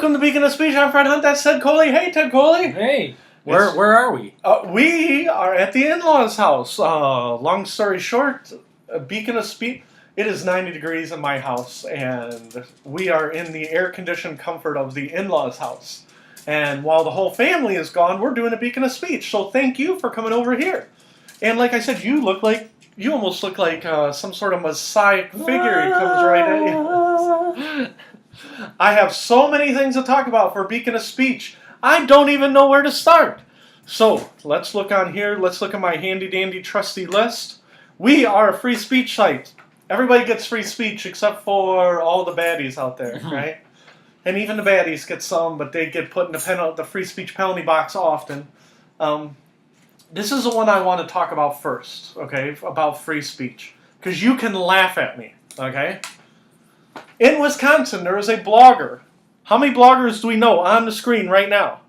Welcome to Beacon of Speech. I'm Fred Hunt. That's Ted Coley. Hey, Ted Coley. Hey, where are we? We are at the in-laws' house. Long story short, Beacon of Speech. It is 90 degrees in my house, and we are in the air-conditioned comfort of the in-laws' house. And while the whole family is gone, we're doing a Beacon of Speech. So thank you for coming over here. And like I said, you almost look like some sort of messiah figure. He comes right at you. I have so many things to talk about for Beacon of Speech. I don't even know where to start. So let's look on here. Let's look at my handy-dandy trusty list. We are a free speech site. Everybody gets free speech except for all the baddies out there, right? And even the baddies get some, but they get put in the free speech penalty box often. This is the one I want to talk about first, okay, about free speech. Because you can laugh at me, okay? In Wisconsin, there is a blogger. How many bloggers do we know on the screen right now?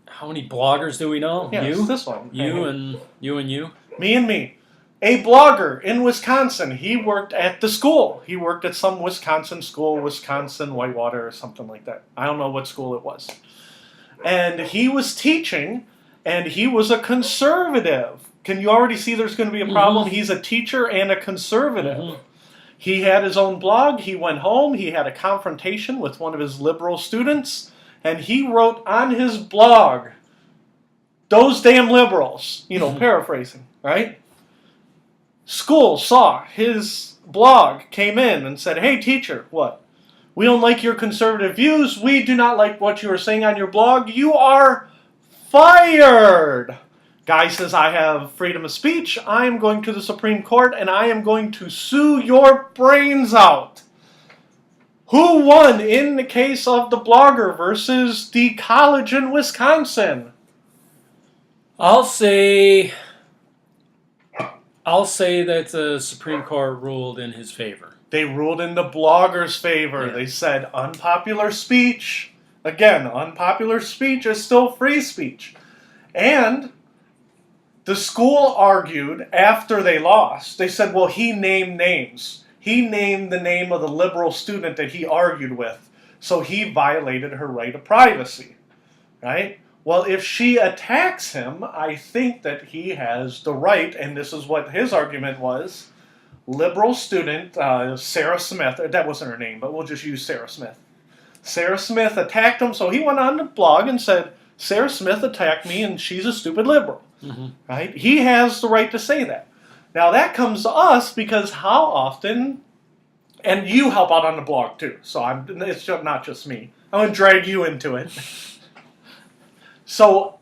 How many bloggers do we know? Yes, you? This one. You and you? Me and me. A blogger in Wisconsin. He worked at the school. He worked at some Wisconsin school, Wisconsin Whitewater or something like that. I don't know what school it was. And he was teaching, and he was a conservative. Can you already see there's going to be a problem? Mm-hmm. He's a teacher and a conservative. Mm-hmm. He had his own blog. He went home. He had a confrontation with one of his liberal students. And he wrote on his blog, "Those damn liberals," paraphrasing, right? School saw his blog, came in and said, "Hey, teacher, what? We don't like your conservative views. We do not like what you are saying on your blog. You are fired." Guy says, "I have freedom of speech. I am going to the Supreme Court and I am going to sue your brains out." Who won in the case of the blogger versus the college in Wisconsin? I'll say that the Supreme Court ruled in his favor. They ruled in the blogger's favor. Yeah. They said unpopular speech. Again, unpopular speech is still free speech. And the school argued after they lost. They said, well, he named names. He named the name of the liberal student that he argued with. So he violated her right of privacy. Right? Well, if she attacks him, I think that he has the right, and this is what his argument was, liberal student, Sarah Smith, that wasn't her name, but we'll just use Sarah Smith. Sarah Smith attacked him, so he went on the blog and said, Sarah Smith attacked me and she's a stupid liberal. Mm-hmm. Right? He has the right to say that. Now that comes to us because how often, and you help out on the blog too, so it's not just me. I'm going to drag you into it. So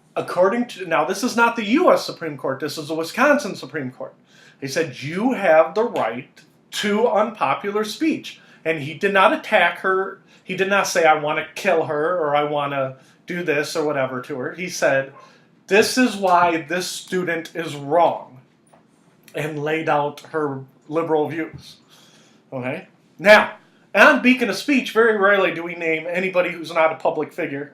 now this is not the U.S. Supreme Court, this is the Wisconsin Supreme Court. They said you have the right to unpopular speech. And he did not attack her. He did not say, I want to kill her or I want to do this or whatever to her. He said, this is why this student is wrong, and laid out her liberal views. Okay? Now, on Beacon of Speech, very rarely do we name anybody who's not a public figure.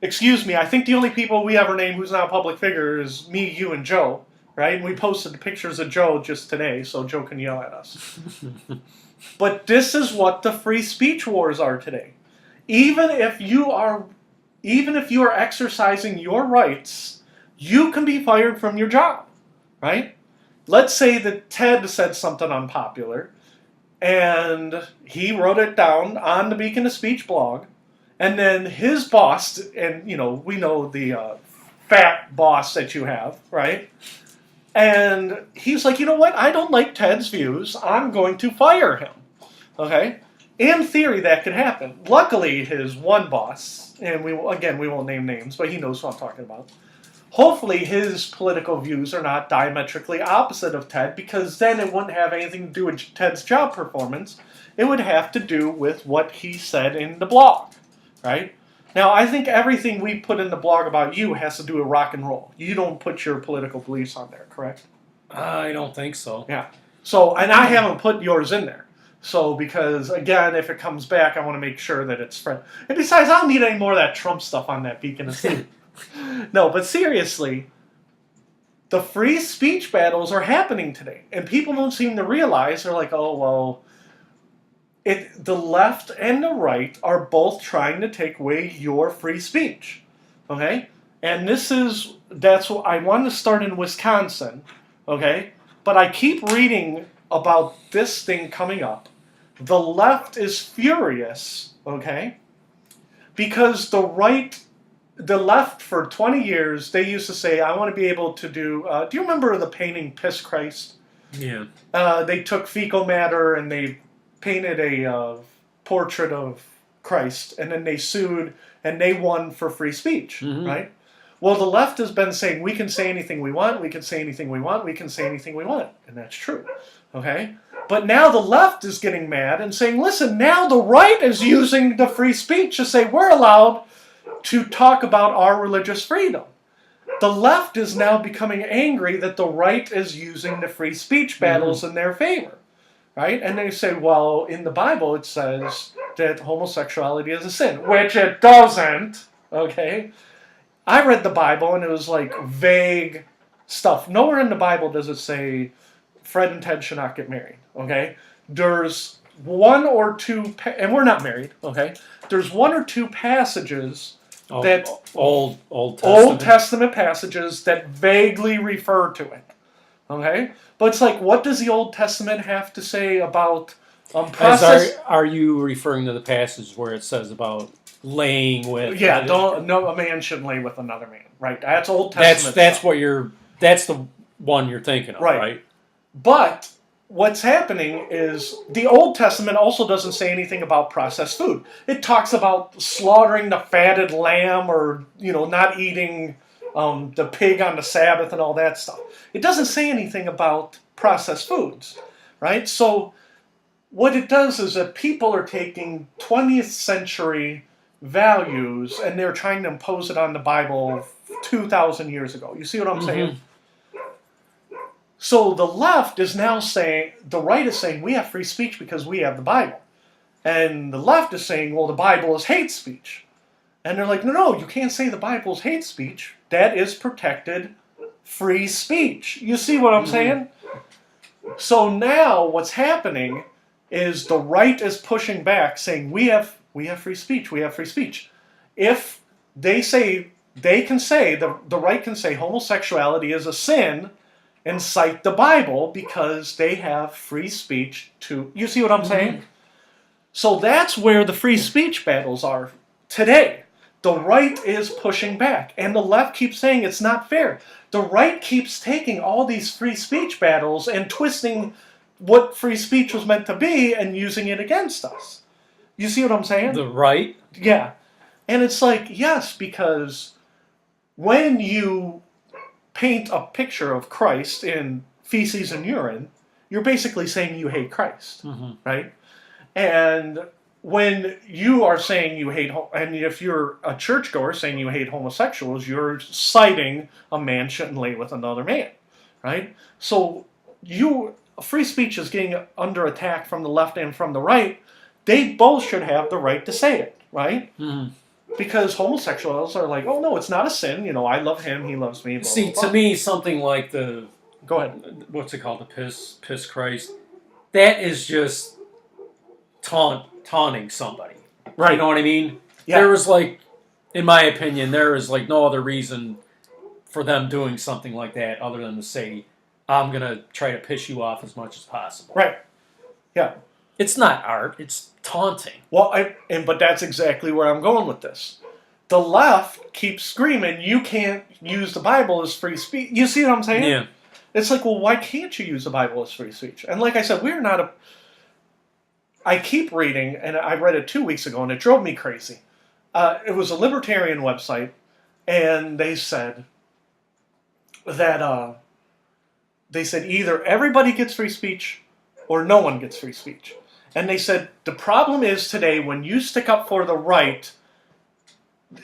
Excuse me, I think the only people we ever name who's not a public figure is me, you, and Joe. Right? And we posted the pictures of Joe just today, so Joe can yell at us. But this is what the free speech wars are today. Even if you are exercising your rights, you can be fired from your job, right? Let's say that Ted said something unpopular, and he wrote it down on the Beacon of Speech blog, and then his boss, and we know the fat boss that you have, right? And he's like, you know what? I don't like Ted's views. I'm going to fire him. Okay? In theory, that could happen. Luckily, his one boss, and we won't name names, but he knows what I'm talking about. Hopefully, his political views are not diametrically opposite of Ted, because then it wouldn't have anything to do with Ted's job performance. It would have to do with what he said in the blog. Right? Now, I think everything we put in the blog about you has to do with rock and roll. You don't put your political beliefs on there, correct? I don't think so. Yeah. So, and I haven't put yours in there. So, because, again, if it comes back, I want to make sure that it's friend. And besides, I don't need any more of that Trump stuff on that Beacon of Speech. No, but seriously, the free speech battles are happening today. And people don't seem to realize, they're like, oh, well, the left and the right are both trying to take away your free speech. Okay? And that's what I wanted to start in Wisconsin. Okay? But I keep reading about this thing coming up. The left is furious, okay? Because the left for 20 years, they used to say, I want to be able to do you remember the painting Piss Christ? Yeah. They took fecal matter and they painted a portrait of Christ, and then they sued and they won for free speech, right? Well, the left has been saying we can say anything we want, we can say anything we want, we can say anything we want, and that's true, okay? But now the left is getting mad and saying, listen, now the right is using the free speech to say we're allowed to talk about our religious freedom. The left is now becoming angry that the right is using the free speech battles in their favor, right? And they say, well, in the Bible it says that homosexuality is a sin, which it doesn't, okay? I read the Bible and it was like vague stuff. Nowhere in the Bible does it say Fred and Ted should not get married, okay? There's one or two, and we're not married, okay? There's one or two passages that Old Testament passages that vaguely refer to it, okay? But it's like, what does the Old Testament have to say about process? Are you referring to the passage where it says about laying with? Yeah, a man shouldn't lay with another man, right? That's Old Testament. That's the one you're thinking of, right? But what's happening is the Old Testament also doesn't say anything about processed food. It talks about slaughtering the fatted lamb or, not eating the pig on the Sabbath and all that stuff. It doesn't say anything about processed foods, right? So what it does is that people are taking 20th century values and they're trying to impose it on the Bible 2,000 years ago. You see what I'm saying? So the left is now saying, the right is saying, we have free speech because we have the Bible. And the left is saying, well, the Bible is hate speech. And they're like, no, you can't say the Bible is hate speech. That is protected free speech. You see what I'm saying? So now what's happening is the right is pushing back, saying, we have free speech, we have free speech. If they say, the right can say homosexuality is a sin, and cite the Bible because they have free speech to... You see what I'm saying? So that's where the free speech battles are today. The right is pushing back, and the left keeps saying it's not fair. The right keeps taking all these free speech battles and twisting what free speech was meant to be and using it against us. You see what I'm saying? The right? Yeah. And it's like, yes, because when you paint a picture of Christ in feces and urine, you're basically saying you hate Christ, right? And when you are saying you hate, and if you're a churchgoer saying you hate homosexuals, you're citing a man shouldn't lay with another man, right? So free speech is getting under attack from the left and from the right. They both should have the right to say it, right? Because homosexuals are like, oh no, it's not a sin. I love him, he loves me. Blah, See, blah, blah. to me, something like the... Go ahead. What's it called? The piss Christ. That is just taunting somebody. Right. You know what I mean? Yeah. There was in my opinion, there is no other reason for them doing something like that other than to say, I'm going to try to piss you off as much as possible. Right. Yeah. It's not art, it's taunting. Well, but that's exactly where I'm going with this. The left keeps screaming, you can't use the Bible as free speech. You see what I'm saying? Yeah. It's like, well, why can't you use the Bible as free speech? And like I said, I keep reading, and I read it 2 weeks ago, and it drove me crazy. It was a libertarian website, and they said that, either everybody gets free speech or no one gets free speech. And they said, the problem is today, when you stick up for the right,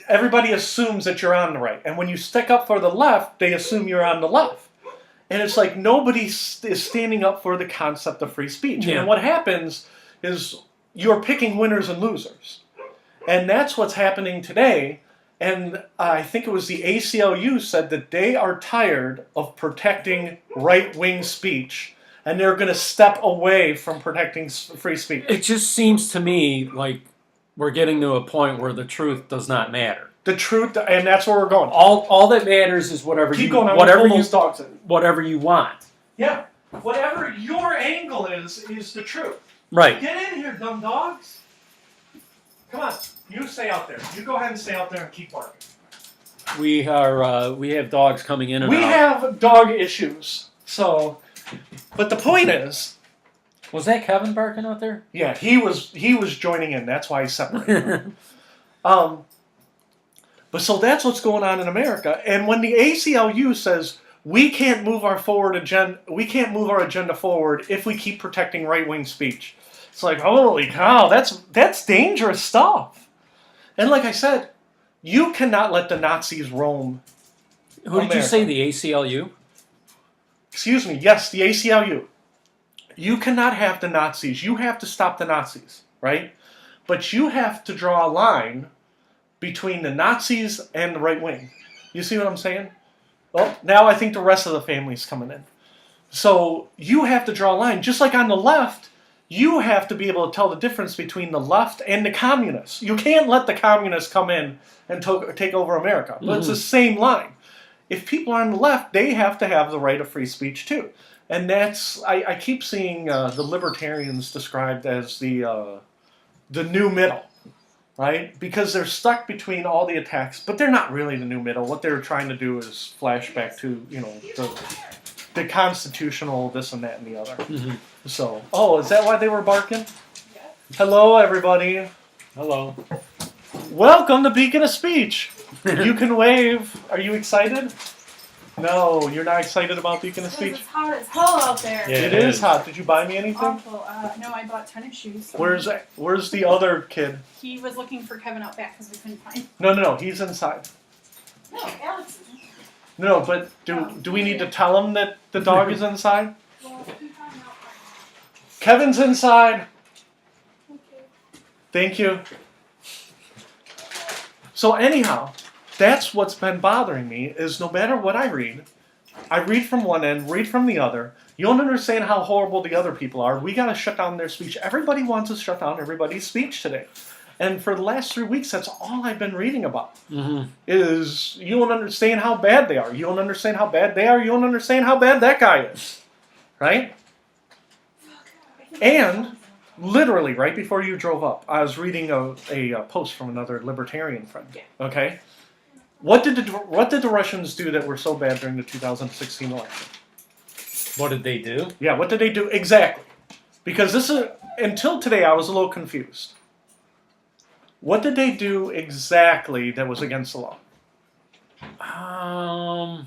everybody assumes that you're on the right. And when you stick up for the left, they assume you're on the left. And it's like nobody is standing up for the concept of free speech. Yeah. And what happens is you're picking winners and losers. And that's what's happening today. And I think it was the ACLU said that they are tired of protecting right-wing speech. and they're going to step away from protecting free speech. It just seems to me like we're getting to a point where the truth does not matter. The truth, and that's where we're going. All that matters is whatever Keep you going. Dogs in. Whatever you want. Yeah, whatever your angle is the truth. Right. Get in here, dumb dogs. Come on, you stay out there. You go ahead and stay out there and keep barking. We have dogs coming in and We out. have dog issues. So, but the point is, Was that Kevin barking out there? yeah, he was joining in. That's why he separated. But so that's what's going on in America. And when the ACLU says we can't move our agenda forward if we keep protecting right-wing speech, it's like, holy cow, that's dangerous stuff. And like I said, you cannot let the Nazis roam. Who did you say, the ACLU? Excuse me, yes, the ACLU. You cannot have the Nazis. You have to stop the Nazis, right? But you have to draw a line between the Nazis and the right wing. You see what I'm saying? Well, now I think the rest of the family's coming in. So you have to draw a line. Just like on the left, you have to be able to tell the difference between the left and the communists. You can't let the communists come in and take over America. But it's the same line. If people are on the left, they have to have the right of free speech too. And that's, I keep seeing the libertarians described as the new middle, right? Because they're stuck between all the attacks, but they're not really the new middle. What they're trying to do is flash back to, the constitutional this and that and the other. Mm-hmm. So, is that why they were barking? Hello, everybody. Hello. Welcome to Beacon of Speech. You can wave. Are you excited? No, you're not excited about Beacon of Speech? It's hot as hell out there. Yeah. It is hot. Did you buy me anything? Awful. No, I bought tennis shoes. Where's the other kid? He was looking for Kevin out back because we couldn't find. No, he's inside. No, Alex is. No, but do we need to tell him that the dog is inside? Well, he found out. Kevin's inside. Okay. Thank you. So anyhow, that's what's been bothering me is no matter what I read from one end, read from the other. You don't understand how horrible the other people are. We got to shut down their speech. Everybody wants to shut down everybody's speech today. And for the last 3 weeks, that's all I've been reading about. Mm-hmm. Is you don't understand how bad they are. You don't understand how bad they are. You don't understand how bad that guy is. Right? And literally, right before you drove up, I was reading a post from another libertarian friend. Okay? What did the Russians do that were so bad during the 2016 election? What did they do? Yeah, what did they do? Exactly. Because until today, I was a little confused. What did they do exactly that was against the law? Are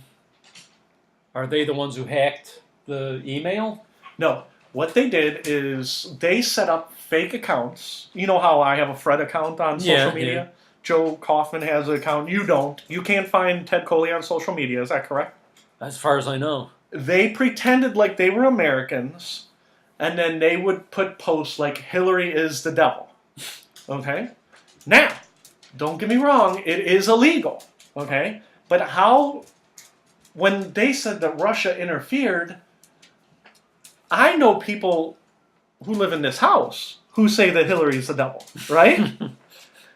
they the ones who hacked the email? No. What they did is they set up fake accounts. You know how I have a Fred account on social media? Yeah. Joe Kaufman has an account. You don't. You can't find Ted Coley on social media. Is that correct? As far as I know. They pretended like they were Americans, and then they would put posts like, Hillary is the devil. Okay? Now, don't get me wrong, it is illegal. Okay? But when they said that Russia interfered, I know people who live in this house who say that Hillary is the devil, right?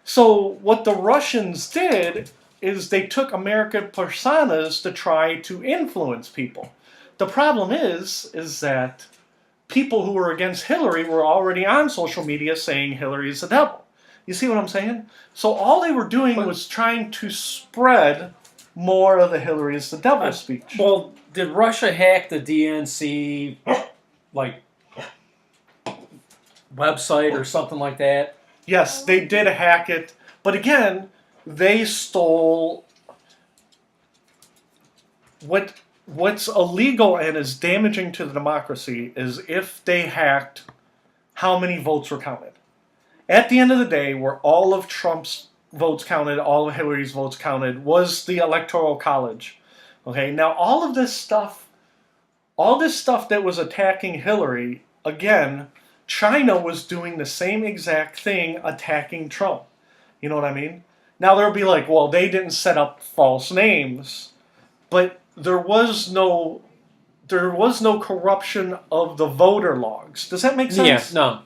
So what the Russians did is they took American personas to try to influence people. The problem is that people who were against Hillary were already on social media saying Hillary is the devil. You see what I'm saying? So all they were doing was trying to spread more of the Hillary is the devil speech. Well, did Russia hack the DNC, website or something like that? Yes, they did hack it. But again, they stole what's illegal and is damaging to the democracy is if they hacked how many votes were counted. At the end of the day, where all of Trump's votes counted, all of Hillary's votes counted, was the Electoral College. Okay, now all this stuff that was attacking Hillary, again, China was doing the same exact thing attacking Trump. You know what I mean? Now there'll be like, well, they didn't set up false names, but there was no there was no corruption of the voter logs. Does that make sense? Yeah, no.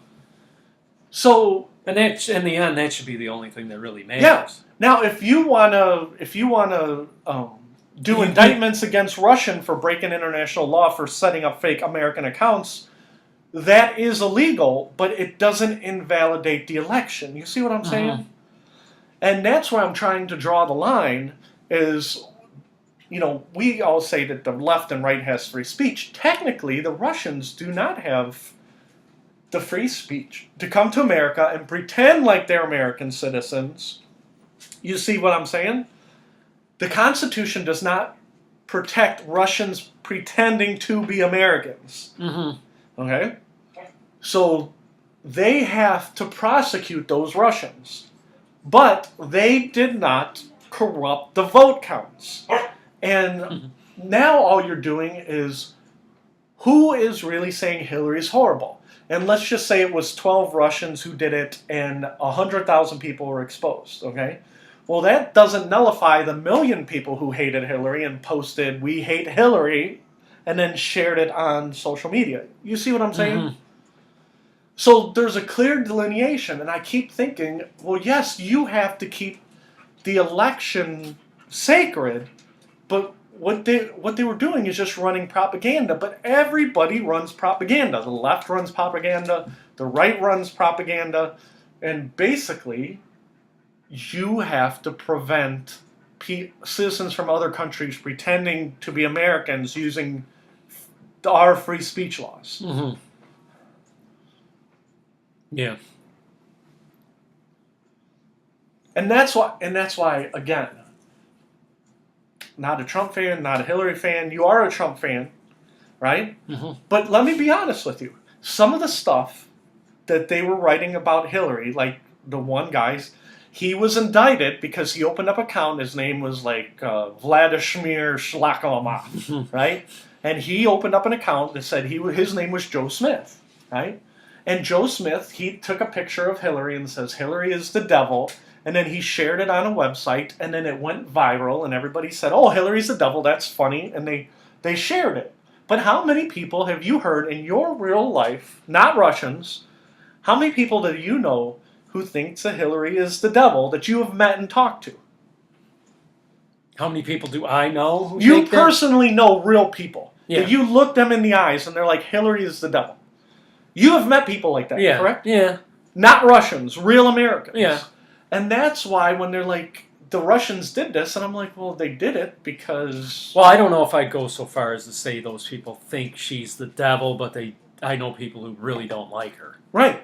So, And that, in the end, that should be the only thing that really matters. Yeah. Now, if you wanna do You- indictments against Russian for breaking international law for setting up fake American accounts, that is illegal, but it doesn't invalidate the election. You see what I'm saying? Mhm. And that's where I'm trying to draw the line. Is, we all say that the left and right has free speech. Technically, the Russians do not have the free speech to come to America and pretend like they're American citizens. You see what I'm saying? The Constitution does not protect Russians pretending to be Americans. Mm-hmm. Okay? So they have to prosecute those Russians. But they did not corrupt the vote counts. And now all you're doing is, who is really saying Hillary's horrible? And let's just say it was 12 Russians who did it and 100,000 people were exposed, okay? Well, that doesn't nullify the million people who hated Hillary and posted, "We hate Hillary," and then shared it on social media. You see what I'm saying? Mhm. So there's a clear delineation, and I keep thinking, well, yes, you have to keep the election sacred, but what they were doing is just running propaganda. But everybody runs propaganda. The left runs propaganda, the right runs propaganda, and basically, you have to prevent citizens from other countries pretending to be Americans using our free speech laws. Mm-hmm. Yeah. And that's why, again, not a Trump fan, not a Hillary fan. You are a Trump fan, right? Mm-hmm. But let me be honest with you. Some of the stuff that they were writing about Hillary, like the one guy's, he was indicted because he opened up an account. His name was like Vladimir Shlakomov, right? And he opened up an account that said his name was Joe Smith, right? And Joe Smith, he took a picture of Hillary and says, "Hillary is the devil." And then he shared it on a website, and then it went viral, and everybody said, "Oh, Hillary's the devil, that's funny," and they shared it. But how many people have you heard in your real life, not Russians, how many people do you know who thinks that Hillary is the devil that you have met and talked to? How many people do I know who You think that? personally know real people. Yeah. That you look them in the eyes and they're like, "Hillary is the devil." You have met people like that, Yeah. correct? Yeah. Not Russians, real Americans. Yeah. And that's why when they're like, the Russians did this, and I'm like, well, they did it because... Well, I don't know if I'd go so far as to say those people think she's the devil, but I know people who really don't like her. Right.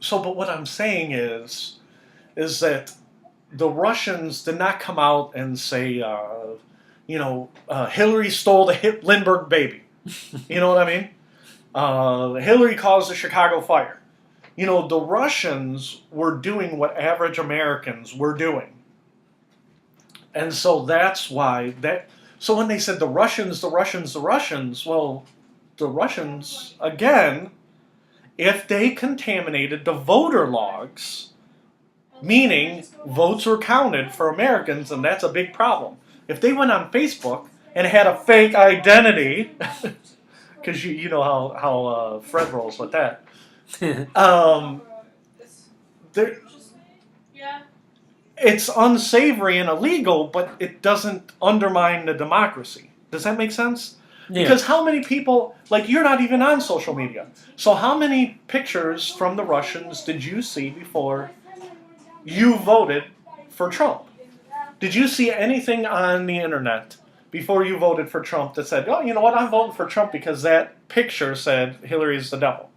So, but what I'm saying is that the Russians did not come out and say, Hillary stole the Lindbergh baby. You know what I mean? Hillary caused the Chicago fire. The Russians were doing what average Americans were doing. And so that's why so when they said the Russians, well, the Russians, again, if they contaminated the voter logs, meaning votes were counted for Americans, and that's a big problem. If they went on Facebook and had a fake identity, because you know how Fred rolls with that, it's unsavory and illegal, but it doesn't undermine the democracy. Does that make sense? Yeah. Because how many people, like, you're not even on social media. So how many pictures from the Russians did you see before you voted for Trump? Did you see anything on the internet before you voted for Trump that said, "Oh, you know what, I'm voting for Trump because that picture said Hillary is the devil"?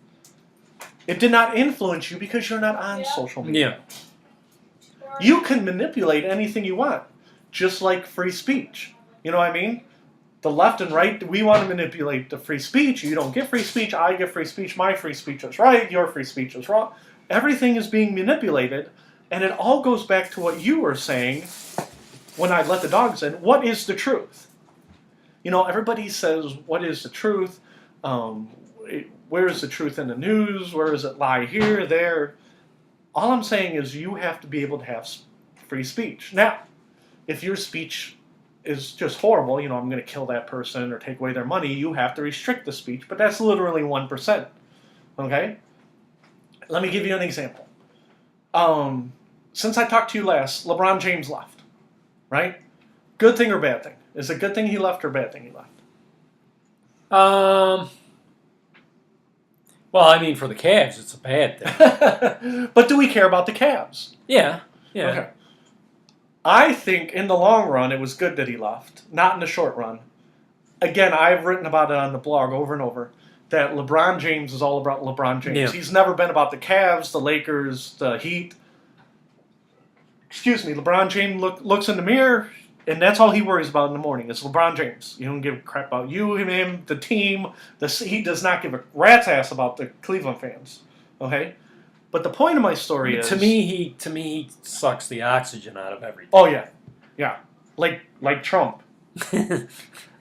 It did not influence you because you're not on social media. Yeah. You can manipulate anything you want, just like free speech. You know what I mean? The left and right, we want to manipulate the free speech. You don't get free speech, I get free speech, my free speech is right, your free speech is wrong. Everything is being manipulated, and it all goes back to what you were saying when I let the dogs in. What is the truth? Everybody says, what is the truth? Where is the truth in the news? Where does it lie here, there? All I'm saying is you have to be able to have free speech. Now, if your speech is just horrible. You know, I'm going to kill that person or take away their money. You have to restrict the speech, but that's literally 1%. Okay? Let me give you an example. Since I talked to you last, LeBron James left, right? Good thing or bad thing? Is it a good thing he left or bad thing he left? Well, I mean, for the Cavs, it's a bad thing. But do we care about the Cavs? Yeah. Okay. I think in the long run, it was good that he left, not in the short run. Again, I've written about it on the blog over and over, that LeBron James is all about LeBron James. Yeah. He's never been about the Cavs, the Lakers, the Heat. Excuse me, LeBron James looks in the mirror, and that's all he worries about in the morning. It's LeBron James. He don't give a crap about you, him, the team. He does not give a rat's ass about the Cleveland fans. Okay? But the point of my story is... To me, he sucks the oxygen out of everything. Oh, yeah. Yeah. Like Trump.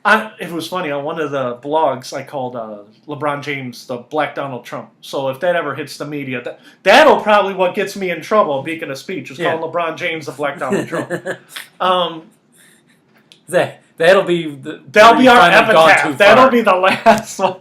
It was funny, on one of the blogs, I called LeBron James the Black Donald Trump. So if that ever hits the media, that'll probably what gets me in trouble, beacon of speech, is called LeBron James the Black Donald Trump. That'll be our epitaph. That'll be the last one.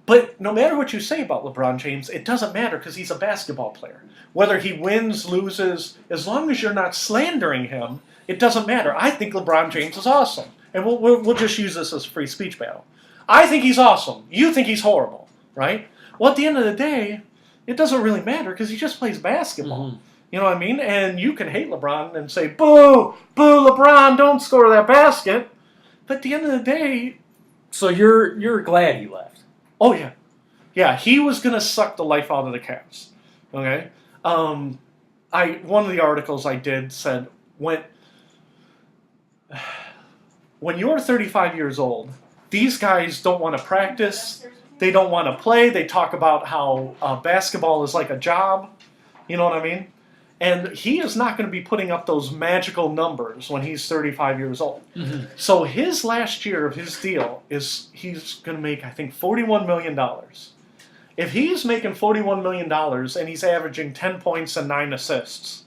But no matter what you say about LeBron James, it doesn't matter because he's a basketball player. Whether he wins, loses, as long as you're not slandering him, it doesn't matter. I think LeBron James is awesome. And we'll just use this as a free speech battle. I think he's awesome. You think he's horrible, right? Well, at the end of the day, it doesn't really matter because he just plays basketball. Mm-hmm. You know what I mean? And you can hate LeBron and say, boo, boo, LeBron, don't score that basket. But at the end of the day... So you're glad he left? Oh, yeah. Yeah, he was going to suck the life out of the Cavs. Okay? One of the articles I did said, when you're 35 years old, these guys don't want to practice. They don't want to play. They talk about how basketball is like a job. You know what I mean? And he is not going to be putting up those magical numbers when he's 35 years old. Mm-hmm. So his last year of his deal is he's going to make, I think, $41 million. If he's making $41 million and he's averaging 10 points and 9 assists,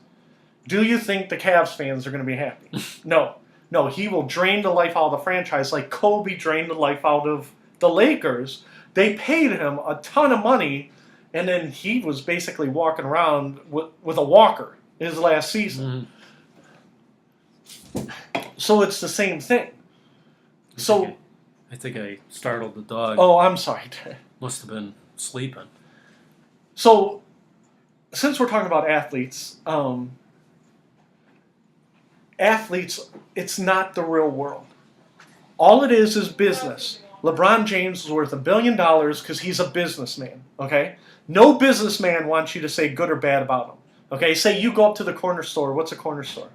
do you think the Cavs fans are going to be happy? No. No, he will drain the life out of the franchise like Kobe drained the life out of the Lakers. They paid him a ton of money, and then he was basically walking around with a walker his last season. Mm-hmm. So it's the same thing. I think I startled the dog. Oh, I'm sorry. Must have been sleeping. So, since we're talking about athletes, it's not the real world. All it is business. LeBron James is worth $1 billion because he's a businessman, okay? No businessman wants you to say good or bad about him, okay? Say you go up to the corner store. What's a corner store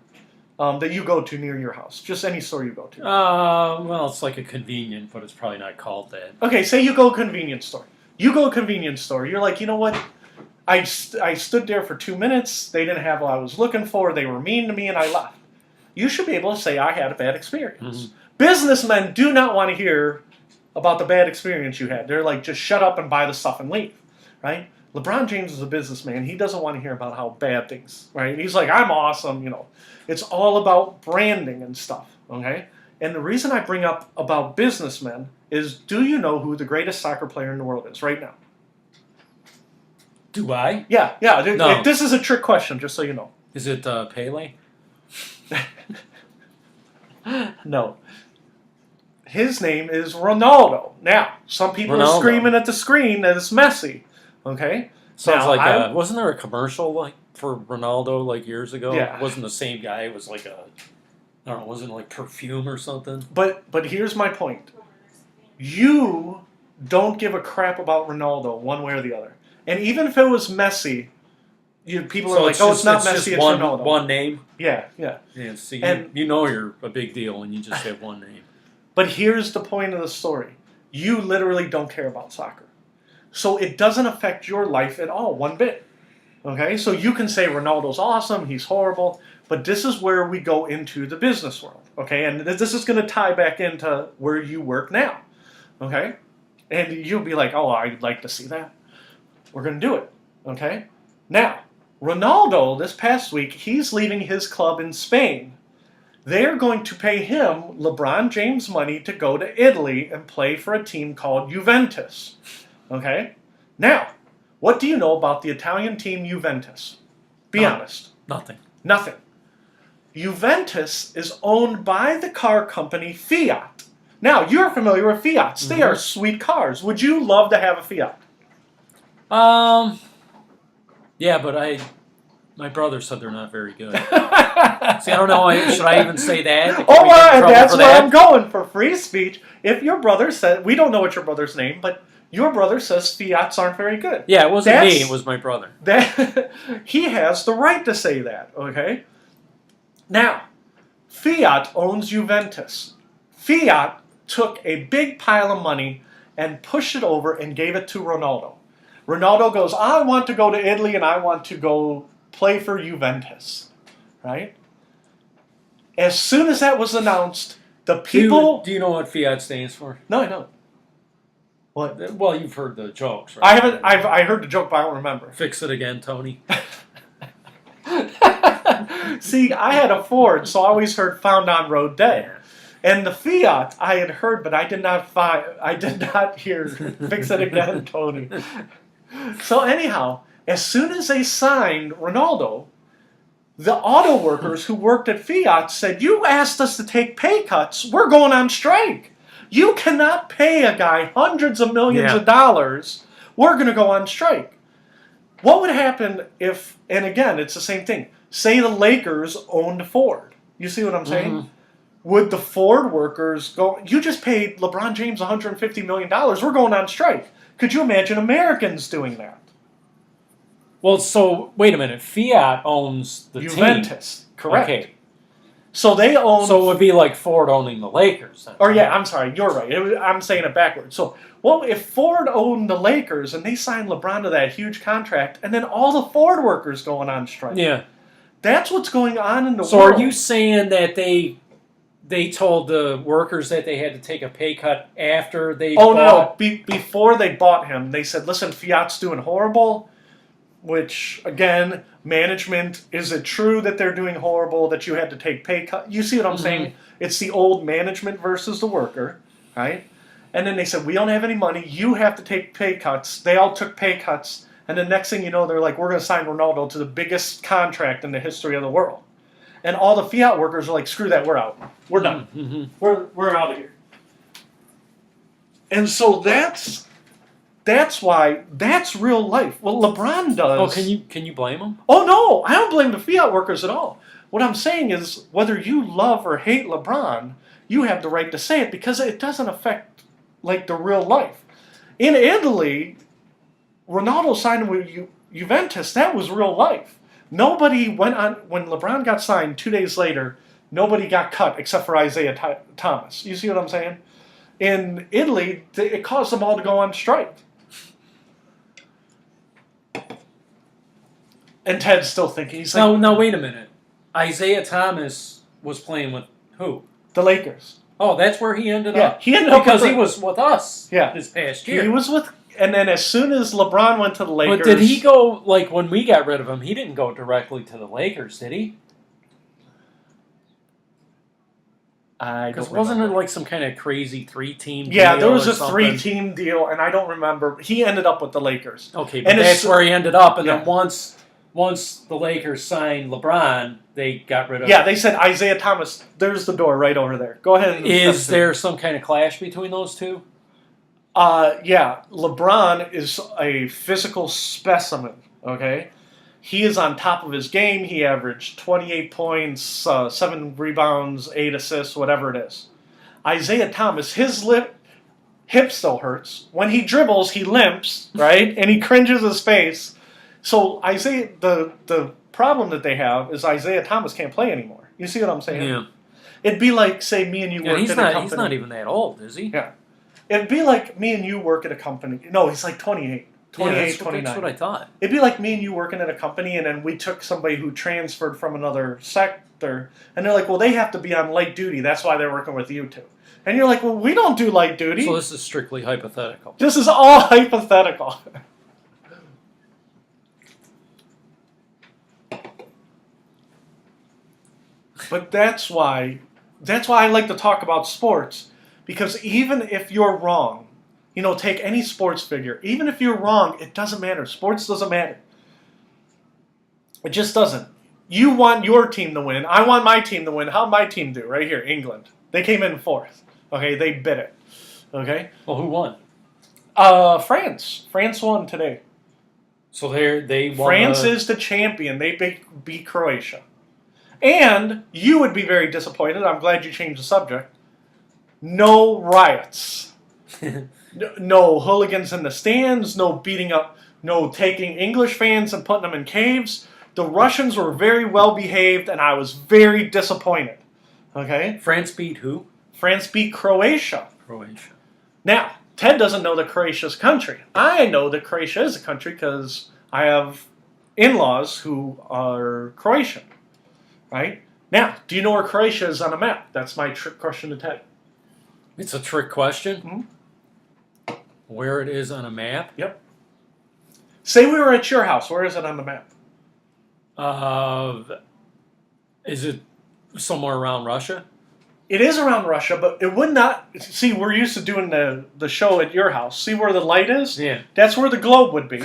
that you go to near your house? Just any store you go to. Well, it's like a convenience, but it's probably not called that. Okay, say you go to a convenience store. You go to a convenience store. You're like, you know what? I stood there for 2 minutes. They didn't have what I was looking for. They were mean to me, and I left. You should be able to say I had a bad experience. Mm-hmm. Businessmen do not want to hear about the bad experience you had. They're like, just shut up and buy the stuff and leave, right? LeBron James is a businessman. He doesn't want to hear about how bad things, right? He's like, I'm awesome, you know. It's all about branding and stuff, okay? And the reason I bring up about businessmen is, do you know who the greatest soccer player in the world is right now? Do I? Yeah. No. This is a trick question, just so you know. Is it Pele? No. His name is Ronaldo. Now, some people are screaming at the screen that it's Messi. Okay? Sounds wasn't there a commercial like for Ronaldo like years ago? Yeah. It wasn't the same guy. It was like I don't know, wasn't it like perfume or something? But here's my point. You don't give a crap about Ronaldo one way or the other. And even if it was Messi, people are like, it's not Messi, it's Ronaldo. One name? Yeah. Yeah, so you know you're a big deal and you just have one name. But here's the point of the story. You literally don't care about soccer. So it doesn't affect your life at all, one bit. Okay? So you can say Ronaldo's awesome, he's horrible, but this is where we go into the business world. Okay? And this is going to tie back into where you work now. Okay? And you'll be like, oh, I'd like to see that. We're going to do it. Okay? Now, Ronaldo, this past week, he's leaving his club in Spain. They're going to pay him, LeBron James, money to go to Italy and play for a team called Juventus. Okay? Now, what do you know about the Italian team Juventus? Be honest. Nothing. Nothing. Juventus is owned by the car company Fiat. Now, you're familiar with Fiats. They are sweet cars. Would you love to have a Fiat? Yeah, but my brother said they're not very good. See, I don't know. Should I even say that? Can we get in trouble That's for where that? I'm going for free speech. If your brother said, we don't know what your brother's name, but your brother says Fiats aren't very good. Yeah, it wasn't me. That's- It was my brother. That he has the right to say that, okay? Now, Fiat owns Juventus. Fiat took a big pile of money and pushed it over and gave it to Ronaldo. Ronaldo goes, I want to go to Italy and I want to go play for Juventus, right? As soon as that was announced, the people... Do you know what Fiat stands for? No, I don't. What? Well, you've heard the jokes, right? I heard the joke, but I don't remember. Fix it again, Tony. See, I had a Ford, so I always heard "found on road dead." And the Fiat I had heard, but I did not hear "fix it again, Tony." So anyhow, as soon as they signed Ronaldo, the auto workers who worked at Fiat said, "You asked us to take pay cuts. We're going on strike. You cannot pay a guy hundreds of millions of dollars. We're going to go on strike." What would happen if, and again, it's the same thing, say the Lakers owned Ford. You see what I'm saying? Mm-hmm. Would the Ford workers go, you just paid LeBron James $150 million, we're going on strike. Could you imagine Americans doing that? Well, so, wait a minute. Fiat owns the Juventus, team. correct. Okay. So they own... So it would be like Ford owning the Lakers. Then. Or yeah, I'm sorry, you're right. I'm saying it backwards. So, well, if Ford owned the Lakers and they signed LeBron to that huge contract, and then all the Ford workers going on strike. Yeah. That's what's going on in the world. So are you saying that they told the workers that they had to take a pay cut after they no. Before they bought him, they said, listen, Fiat's doing horrible, which, again, management, is it true that they're doing horrible, that you had to take pay cut? You see what I'm saying? It's the old management versus the worker, right? And then they said, we don't have any money, you have to take pay cuts. They all took pay cuts, and the next thing you know, they're like, we're going to sign Ronaldo to the biggest contract in the history of the world. And all the Fiat workers are like, screw that, we're out. We're done. Mm-hmm. We're out of here. And so that's why, that's real life. Well, LeBron does. Oh, can you blame them? Oh, no, I don't blame the Fiat workers at all. What I'm saying is, whether you love or hate LeBron, you have the right to say it because it doesn't affect, like, the real life. In Italy, Ronaldo signed with Juventus. That was real life. Nobody went on, when LeBron got signed 2 days later, nobody got cut except for Isaiah Thomas. You see what I'm saying? In Italy, it caused them all to go on strike. And Ted's still thinking. He's like, Now, wait a minute. Isaiah Thomas was playing with who? the Lakers. Oh, that's where he ended Yeah, up? he ended up because with he was with us Yeah. this past year. He was with, and then as soon as LeBron went to the Lakers. But did he go, like, when we got rid of him, he didn't go directly to the Lakers, did he? I Because don't wasn't it remember. like some kind of crazy 3-team deal? Yeah, there was or a something? 3-team deal, and I don't remember. He ended up with the Lakers. Okay, but And that's where he ended up, and Yeah. then once the Lakers signed LeBron, they got rid of Yeah, they said Isaiah Thomas. There's the door right over there. Go ahead. And Is step in. there some kind of clash between those two? Yeah, LeBron is a physical specimen, okay? He is on top of his game. He averaged 28 points, 7 rebounds, 8 assists, whatever it is. Isaiah Thomas, his hip still hurts. When he dribbles, he limps, right? And he cringes his face. So the problem that they have is Isaiah Thomas can't play anymore. You see what I'm saying? Yeah. It'd be like, say, me and you Yeah, worked he's in a not. company. He's not even that old, is he? Yeah. It'd be like me and you work at a company. No, he's like 28. 28, 29. That's what I thought. It'd be like me and you working at a company, and then we took somebody who transferred from another sector, and they're like, well, they have to be on light duty. That's why they're working with you two. And you're like, well, we don't do light duty. So this is strictly hypothetical. This is all hypothetical. But that's why I like to talk about sports, because even if you're wrong, take any sports figure. Even if you're wrong, it doesn't matter. Sports doesn't matter. It just doesn't. You want your team to win. I want my team to win. How'd my team do? Right here, England. They came in fourth. Okay, they bit it. Okay. Well, who won? France. France won today. So they won. France is the champion. They beat Croatia. And you would be very disappointed. I'm glad you changed the subject. No riots. No hooligans in the stands. No beating up. No taking English fans and putting them in caves. The Russians were very well behaved, and I was very disappointed. Okay? France beat who? France beat Croatia. Croatia. Now, Ted doesn't know that Croatia's a country. I know that Croatia is a country because I have in-laws who are Croatian. Right? Now, do you know where Croatia is on a map? That's my trick question to Ted. It's a trick question. Mm-hmm. Where it is on a map? Yep. Say we were at your house. Where is it on the map? Is it somewhere around Russia? It is around Russia, but it would not... See, we're used to doing the show at your house. See where the light is? Yeah. That's where the globe would be,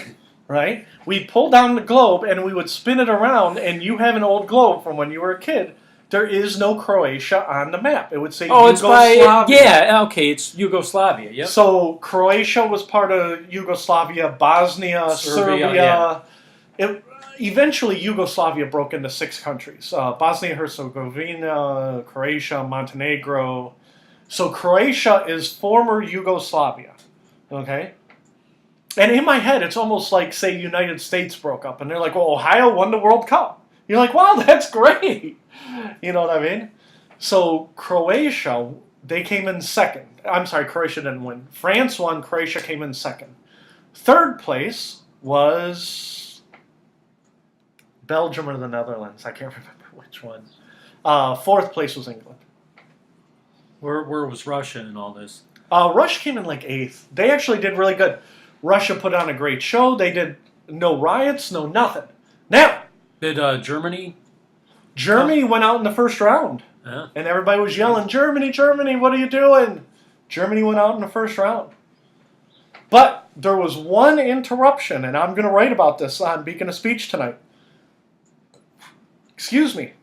right? We'd pull down the globe, and we would spin it around, and you have an old globe from when you were a kid. There is no Croatia on the map. It would say Yugoslavia. Yeah, okay, it's Yugoslavia, yep. So Croatia was part of Yugoslavia, Bosnia, Serbia. Yeah. Eventually, Yugoslavia broke into 6 countries. Bosnia-Herzegovina, Croatia, Montenegro. So Croatia is former Yugoslavia. Okay? And in my head, it's almost like, say, United States broke up. And they're like, well, Ohio won the World Cup. You're like, wow, that's great. You know what I mean? So Croatia, they came in second. I'm sorry, Croatia didn't win. France won, Croatia came in second. Third place was Belgium or the Netherlands. I can't remember which one. Fourth place was England. Where was Russia in all this? Russia came in like 8th. They actually did really good. Russia put on a great show. They did no riots, no nothing. Now, did Germany? Germany went out in the first round. Yeah. And everybody was yelling, Germany, Germany, what are you doing? Germany went out in the first round. But there was one interruption, and I'm going to write about this on Beacon of Speech tonight. Excuse me.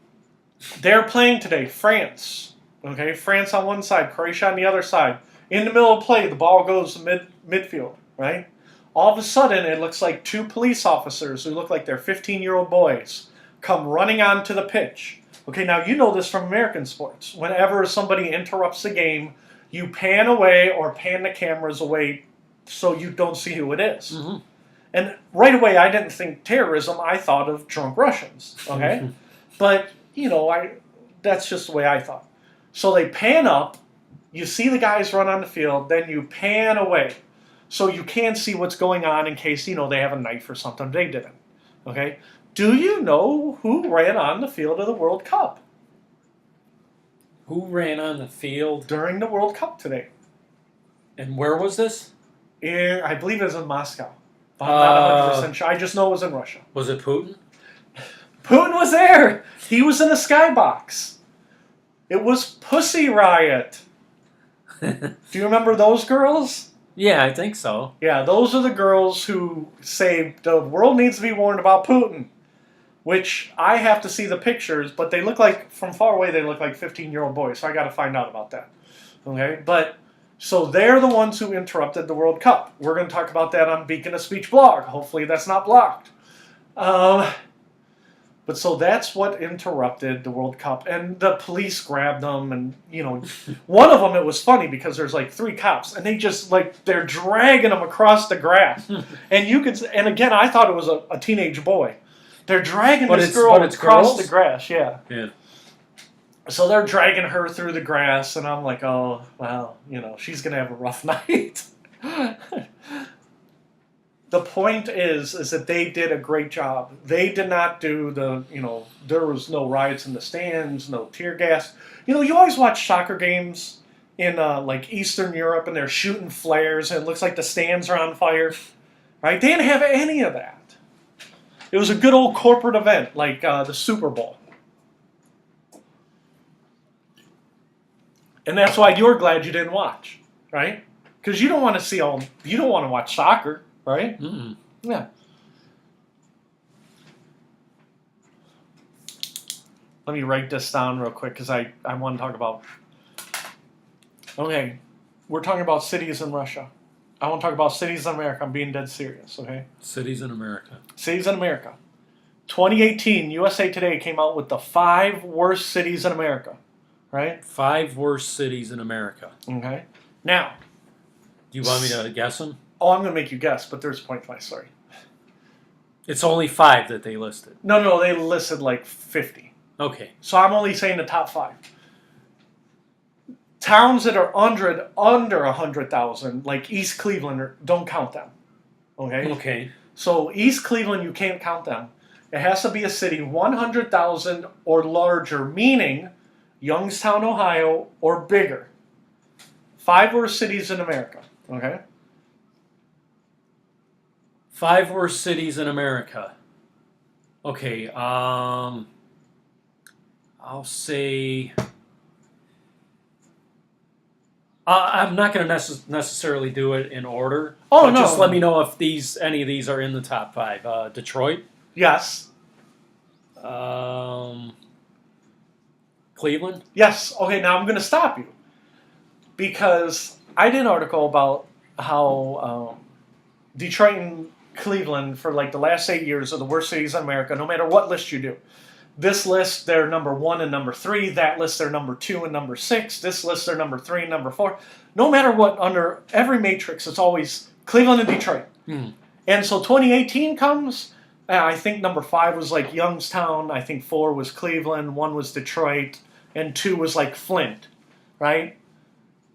They're playing today, France. Okay, France on one side, Croatia on the other side. In the middle of play, the ball goes to midfield, right? All of a sudden, it looks like 2 police officers who look like they're 15-year-old boys come running onto the pitch. Okay, now you know this from American sports. Whenever somebody interrupts the game, you pan away or pan the cameras away so you don't see who it is. Mm-hmm. And right away, I didn't think terrorism. I thought of drunk Russians, okay? But, that's just the way I thought. So they pan up, you see the guys run on the field, then you pan away. So you can't see what's going on in case, they have a knife or something. They didn't, okay? Do you know who ran on the field of the World Cup? Who ran on the field? During the World Cup today. And where was this? I believe it was in Moscow. I'm not 100% sure. I just know it was in Russia. Was it Putin? Putin was there. He was in the skybox. It was Pussy Riot. Do you remember those girls? Yeah, I think so. Yeah, those are the girls who say the world needs to be warned about Putin. Which I have to see the pictures, but they look like, from far away, they look like 15-year-old boys, so I got to find out about that. Okay, but so they're the ones who interrupted the World Cup. We're going to talk about that on Beacon of Speech blog. Hopefully that's not blocked. But so that's what interrupted the World Cup. And the police grabbed them. And, one of them, it was funny because there's like 3 cops. And they just, they're dragging them across the grass. And again, I thought it was a teenage boy. They're dragging this girl across the grass. Yeah. So they're dragging her through the grass. And I'm like, oh, well, she's going to have a rough night. The point is that they did a great job. They did not do there was no riots in the stands, no tear gas. You always watch soccer games in Eastern Europe and they're shooting flares and it looks like the stands are on fire. Right? They didn't have any of that. It was a good old corporate event like the Super Bowl. And that's why you're glad you didn't watch, right? Because you don't want to see you don't want to watch soccer, right? Mm-mm. Yeah. Let me write this down real quick because I want to talk about. Okay, we're talking about cities in Russia. I want to talk about cities in America. I'm being dead serious, okay? Cities in America. Cities in America. 2018, USA Today came out with the 5 worst cities in America, right? 5 worst cities in America. Okay. Now, Do you want me to guess them? I'm going to make you guess, but there's a point to my story. It's only 5 that they listed. No, they listed like 50. Okay. So I'm only saying the top 5. Towns that are under 100,000, like East Cleveland, don't count them. Okay? Okay. So East Cleveland, you can't count them. It has to be a city 100,000 or larger, meaning Youngstown, Ohio, or bigger. 5 worst cities in America. Okay? 5 worst cities in America. Okay. I'll say. I'm not going to necessarily do it in order. Oh, but no. Just let me know if any of these are in the top 5. Detroit, Yes. Cleveland. Yes. Okay, now I'm going to stop you. Because I did an article about how Detroit and Cleveland, for like the last 8 years, are the worst cities in America, no matter what list you do. This list, they're number 1 and number 3. That list, they're number 2 and number 6. This list, they're number 3 and number 4. No matter what, under every matrix, it's always Cleveland and Detroit. And so 2018 comes, I think number 5 was like Youngstown. I think 4 was Cleveland. 1 was Detroit. And 2 was like Flint, right?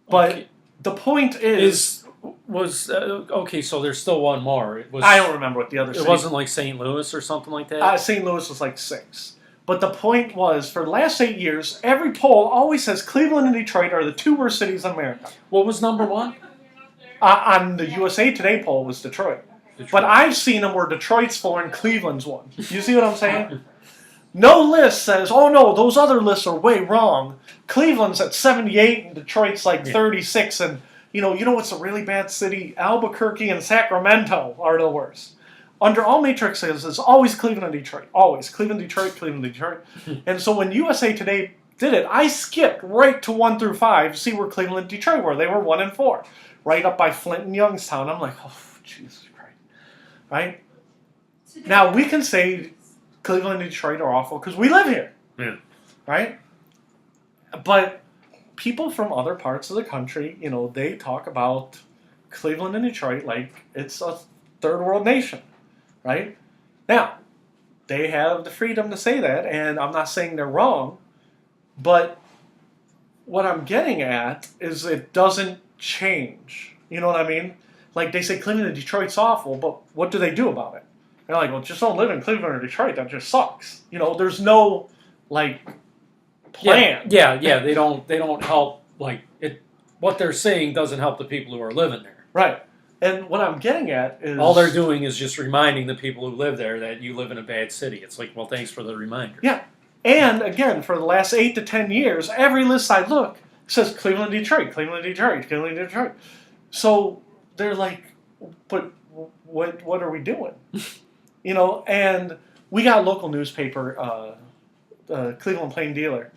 But Okay. the point is okay, so there's still one more. It was. I don't remember what the other It city. wasn't like St. Louis or something like that. St. Louis was like 6. But the point was, for the last 8 years, every poll always says Cleveland and Detroit are the 2 worst cities in America. What was number 1? On the USA Today poll was Detroit. Detroit. But I've seen them where Detroit's 4 and Cleveland's 1. You see what I'm saying? No list says, oh no, those other lists are way wrong. Cleveland's at 78 and Detroit's like 36. And you know what's a really bad city? Albuquerque and Sacramento are the worst. Under all matrices, it's always Cleveland and Detroit. Always. Cleveland, Detroit, Cleveland, Detroit. And so when USA Today did it, I skipped right to 1 through 5 to see where Cleveland and Detroit were. They were 1 and 4. Right up by Flint and Youngstown. I'm like, oh, Jesus Christ. Right? Now, we can say Cleveland and Detroit are awful because we live here. Yeah. Right? But people from other parts of the country, they talk about Cleveland and Detroit like it's a third world nation. Right? Now, they have the freedom to say that, and I'm not saying they're wrong, but what I'm getting at is it doesn't change. You know what I mean? Like, they say Cleveland and Detroit's awful, but what do they do about it? They're like, well, just don't live in Cleveland or Detroit. That just sucks. There's no, plan. Yeah. They don't help. Like it. What they're saying doesn't help the people who are living there. Right. And what I'm getting at is... All they're doing is just reminding the people who live there that you live in a bad city. It's like, well, thanks for the reminder. Yeah. And, again, for the last 8 to 10 years, every list I look says Cleveland, Detroit, Cleveland, Detroit, Cleveland, Detroit. So they're like, but what are we doing? And we got a local newspaper, Cleveland Plain Dealer,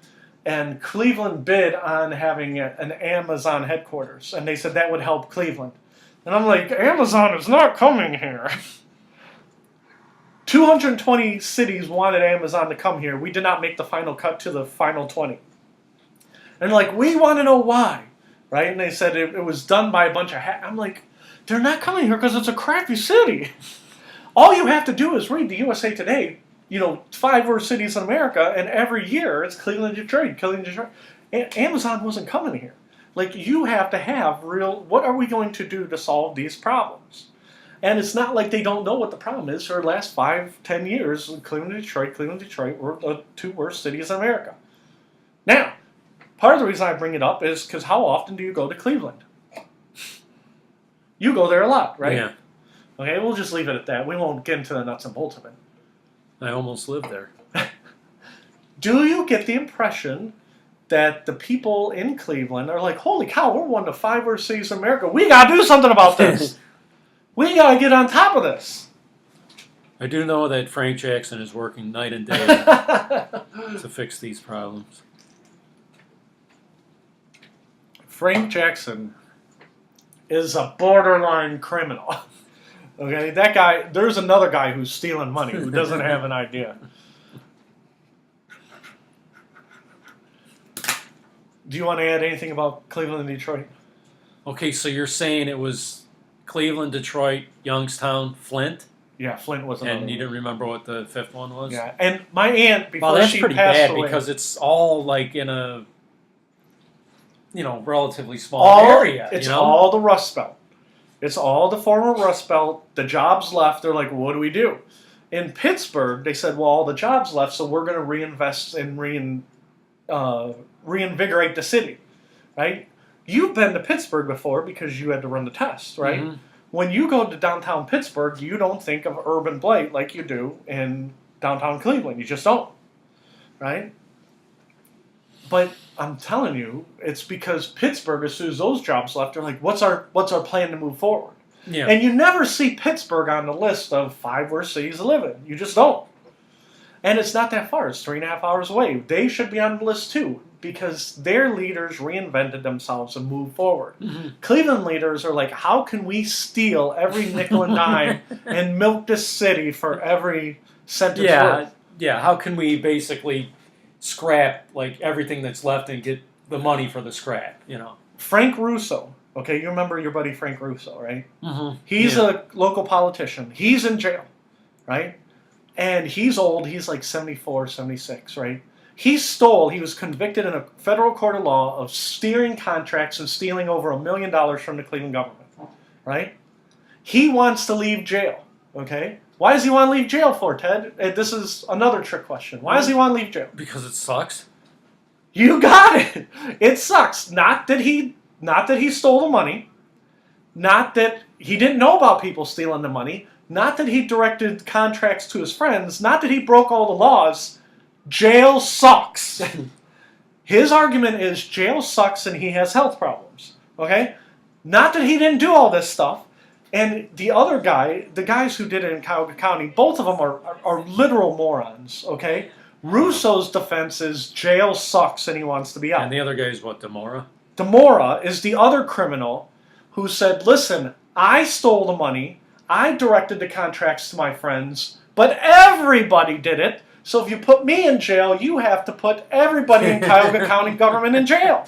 and Cleveland bid on having an Amazon headquarters, and they said that would help Cleveland. And I'm like, Amazon is not coming here. 220 cities wanted Amazon to come here. We did not make the final cut to the final 20. And we want to know why, right? And they said it was done by a bunch of I'm like, they're not coming here because it's a crappy city. All you have to do is read the USA Today, 5 worst cities in America, and every year it's Cleveland, Detroit, Cleveland, Detroit. Amazon wasn't coming here. You have to have what are we going to do to solve these problems? And it's not like they don't know what the problem is. For the last 5-10 years, Cleveland and Detroit were the 2 worst cities in America. Now, part of the reason I bring it up is because how often do you go to Cleveland? You go there a lot, right? Yeah. Okay, we'll just leave it at that. We won't get into the nuts and bolts of it. I almost lived there. Do you get the impression that the people in Cleveland are like, holy cow, we're one of the 5 worst cities in America. We got to do something about this. We got to get on top of this. I do know that Frank Jackson is working night and day to fix these problems. Frank Jackson is a borderline criminal. Okay, that guy, there's another guy who's stealing money who doesn't have an idea. Do you want to add anything about Cleveland and Detroit? Okay, so you're saying it was Cleveland, Detroit, Youngstown, Flint, Yeah, Flint was another and you one. didn't remember what the fifth one was? Yeah, and my aunt, before Well, that's she pretty passed bad away, because it's all like in a, relatively small area. It's you know? all the Rust Belt. It's all the former Rust Belt. The jobs left. They're like, well, what do we do? In Pittsburgh, they said, well, all the jobs left, so we're going to reinvest and reinvigorate the city, right? You've been to Pittsburgh before because you had to run the test, right? Mhm. When you go to downtown Pittsburgh, you don't think of urban blight like you do in downtown Cleveland. You just don't, right? But I'm telling you, it's because Pittsburgh, as soon as those jobs left, they're like, what's our plan to move forward? Yeah. And you never see Pittsburgh on the list of 5 worst cities to live in. You just don't. And it's not that far. It's 3.5 hours away. They should be on the list too because their leaders reinvented themselves and moved forward. Mhm. Cleveland leaders are like, how can we steal every nickel and dime and milk this city for every cent it's worth? Yeah. How can we basically scrap like everything that's left and get the money for the scrap? Frank Russo. Okay, you remember your buddy Frank Russo, right? Mm-hmm. He's a local politician. He's in jail, right? And he's old. He's like 74, 76, right? He was convicted in a federal court of law of steering contracts and stealing over $1 million from the Cleveland government, right? He wants to leave jail, okay? Why does he want to leave jail for, Ted? This is another trick question. Why does he want to leave jail? Because it sucks. You got it. It sucks. Not that he stole the money. Not that he didn't know about people stealing the money. Not that he directed contracts to his friends. Not that he broke all the laws. Jail sucks. His argument is jail sucks and he has health problems. Okay? Not that he didn't do all this stuff. And the other guy, the guys who did it in Cuyahoga County, both of them are literal morons. Okay? Russo's defense is jail sucks and he wants to be out. And the other guy is what, Demora? Demora is the other criminal who said, listen, I stole the money, I directed the contracts to my friends, but everybody did it, so if you put me in jail, you have to put everybody in Cuyahoga County government in jail.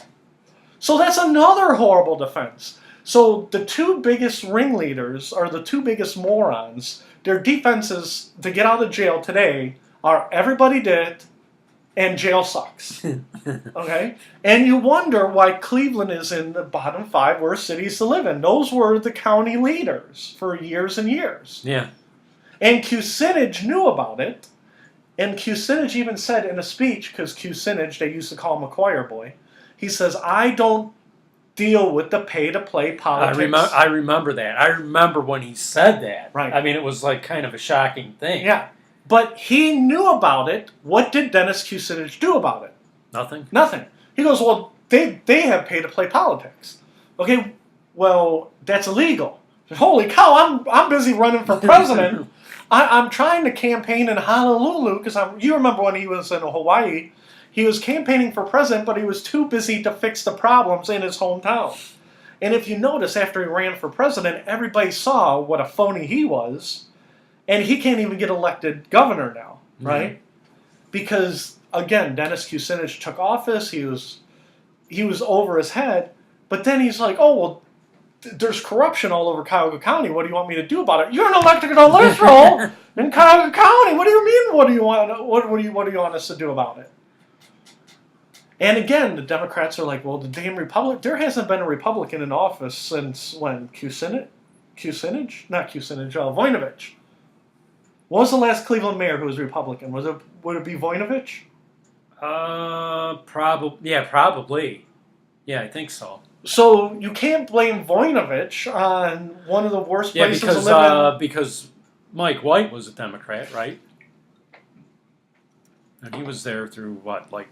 So that's another horrible defense. So the two biggest ringleaders, or the two biggest morons, their defenses to get out of jail today are everybody did it, and jail sucks. Okay? And you wonder why Cleveland is in the bottom 5 worst cities to live in. Those were the county leaders for years and years. Yeah. And Kucinich knew about it. And Kucinich even said in a speech, because Kucinich, they used to call him a choir boy, he says, I don't deal with the pay-to-play politics. I remember that. I remember when he said that. Right. I mean, it was like kind of a shocking thing. Yeah. But he knew about it. What did Dennis Kucinich do about it? Nothing. Nothing. He goes, well, they have pay-to-play politics. Okay, well, that's illegal. Holy cow, I'm busy running for president. I'm trying to campaign in Honolulu because you remember when he was in Hawaii, he was campaigning for president, but he was too busy to fix the problems in his hometown. And if you notice, after he ran for president, everybody saw what a phony he was, and he can't even get elected governor now, right? Mm-hmm. Because again, Dennis Kucinich took office. He was over his head, but then he's like, oh well. There's corruption all over Cuyahoga County. What do you want me to do about it? You're an elected official in Cuyahoga County. What do you mean? What do you want? What do you want us to do about it? And again, the Democrats are like, well, the damn Republic. There hasn't been a Republican in office since when? Voinovich. What was the last Cleveland mayor who was Republican? Would it be Voinovich? Probably. Yeah, I think so. So you can't blame Voinovich on one of the worst places to live in. Because Mike White was a Democrat, right? And he was there through what, like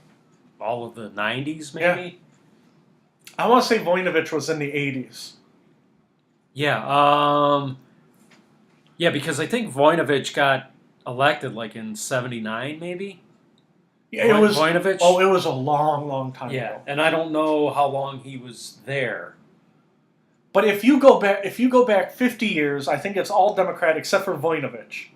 all of the 90s, Yeah. maybe. I want to say Voinovich was in the 80s. Yeah. Yeah, because I think Voinovich got elected like in '79, maybe. Yeah, it was. Voinovich. Oh, it was a long time Yeah, ago. and I don't know how long he was there. But if you go back 50 years, I think it's all Democrat except for Voinovich.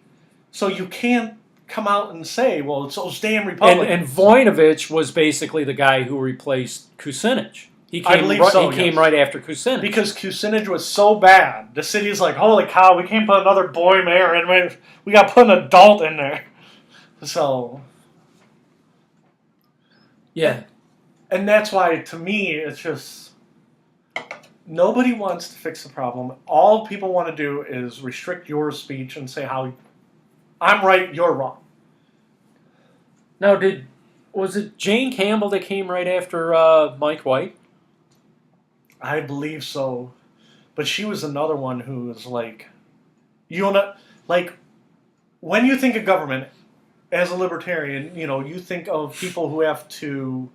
So you can't come out and say, well, it's those damn Republicans. And Voinovich was basically the guy who replaced Kucinich. He I came, believe so, he came yes. right after Kucinich. Because Kucinich was so bad, the city's like, holy cow, we can't put another boy mayor in. We got to put an adult in there. So, yeah. and that's why, to me, it's just nobody wants to fix the problem. All people want to do is restrict your speech and say how I'm right, you're wrong. Now, was it Jane Campbell that came right after Mike White? I believe so, but she was another one who was like, like when you think of government as a libertarian, you think of people who have to,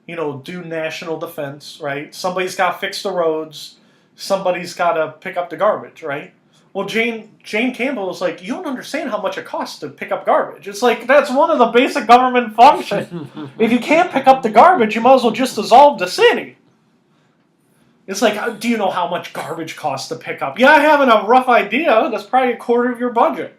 do national defense, right? Somebody's got to fix the roads, somebody's got to pick up the garbage, right? Well, Jane Campbell is like, you don't understand how much it costs to pick up garbage. It's like, that's one of the basic government functions. If you can't pick up the garbage, you might as well just dissolve the city. It's like, do you know how much garbage costs to pick up? Yeah, I have a rough idea. That's probably a quarter of your budget.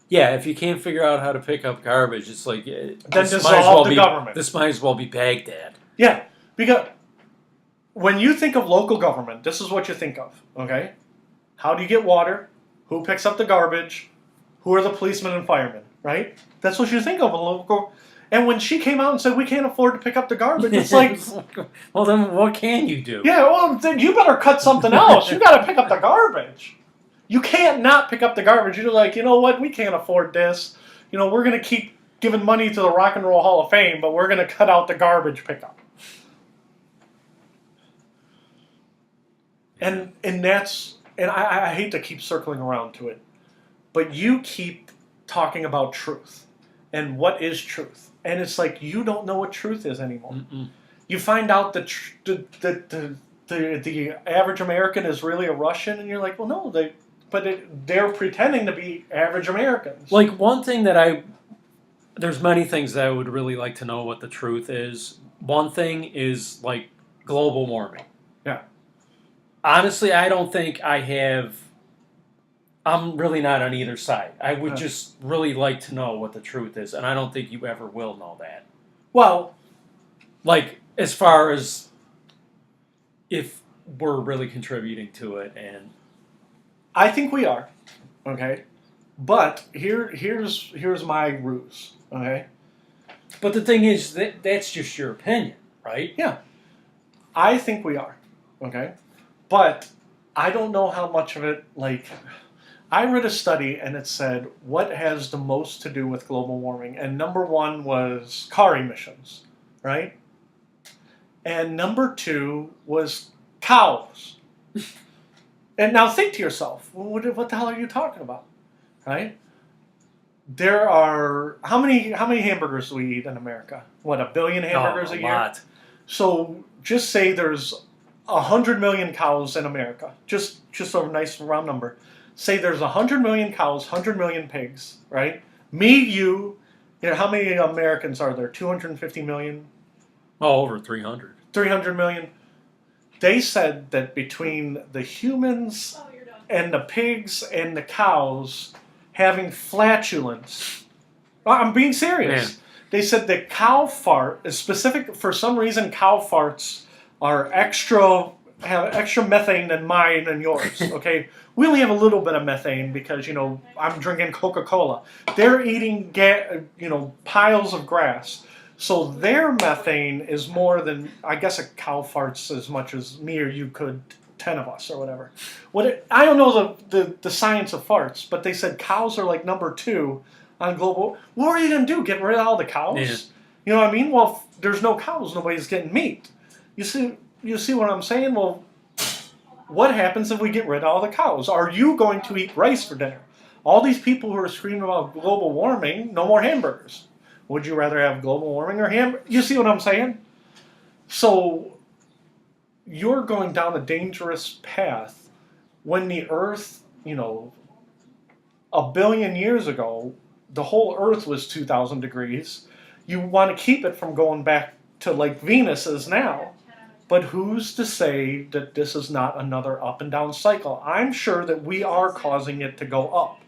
Yeah, if you can't figure out how to pick up garbage, it's like Then dissolve the government. This might as well be Baghdad. Yeah, because when you think of local government, this is what you think of, okay? How do you get water? Who picks up the garbage? Who are the policemen and firemen, right? That's what you think of a local. And when she came out and said, we can't afford to pick up the garbage, it's like, well, then what can you do? yeah, well, then you better cut something else. You got to pick up the garbage. You can't not pick up the garbage. You're like, you know what? We can't afford this. We're going to keep giving money to the Rock and Roll Hall of Fame, but we're going to cut out the garbage pickup. And I hate to keep circling around to it, but you keep talking about truth and what is truth. And it's like you don't know what truth is anymore. Mm-mm. You find out that the average American is really a Russian, and you're like, well, no, they're pretending to be average Americans. Like one thing that there's many things that I would really like to know what the truth is. One thing is like global warming. Yeah. Honestly, I don't think I'm really not on either side. I would just really like to know what the truth is, and I don't think you ever will know that. Well, like as far as if we're really contributing to it, and I think we are, okay. But here's my ruse, okay. but the thing is that's just your opinion, right? Yeah, I think we are, okay. But I don't know how much of it. Like, I read a study and it said what has the most to do with global warming, and number one was car emissions, right? And number two was cows. And now think to yourself, what the hell are you talking about, right? There are how many hamburgers do we eat in America? What, 1 billion hamburgers a year? Lot. So just say there's 100 million cows in America. Just a nice round number. Say there's 100 million cows, 100 million pigs, right? Me, you, how many Americans are there? 250 million? Oh, over 300. 300 million? They said that between the humans Oh, you're done. and the pigs and the cows having flatulence, I'm being serious. Man. They said that cow fart is specific. For some reason, cow farts are have extra methane than mine and yours. Okay, we only have a little bit of methane because I'm drinking Coca-Cola. They're eating piles of grass, so their methane is more than, I guess, a cow farts as much as me or you could, 10 of us or whatever. I don't know the science of farts, but they said cows are like number 2 on global. What are you gonna do? Get rid of all the cows? Yeah. You know what I mean? Well, if there's no cows, nobody's getting meat. You see what I'm saying? Well, what happens if we get rid of all the cows? Are you going to eat rice for dinner? All these people who are screaming about global warming, no more hamburgers. Would you rather have global warming or You see what I'm saying? So you're going down a dangerous path when the Earth, a billion years ago, the whole Earth was 2,000 degrees. You want to keep it from going back to like Venus is now. But who's to say that this is not another up and down cycle? I'm sure that we are causing it to go up.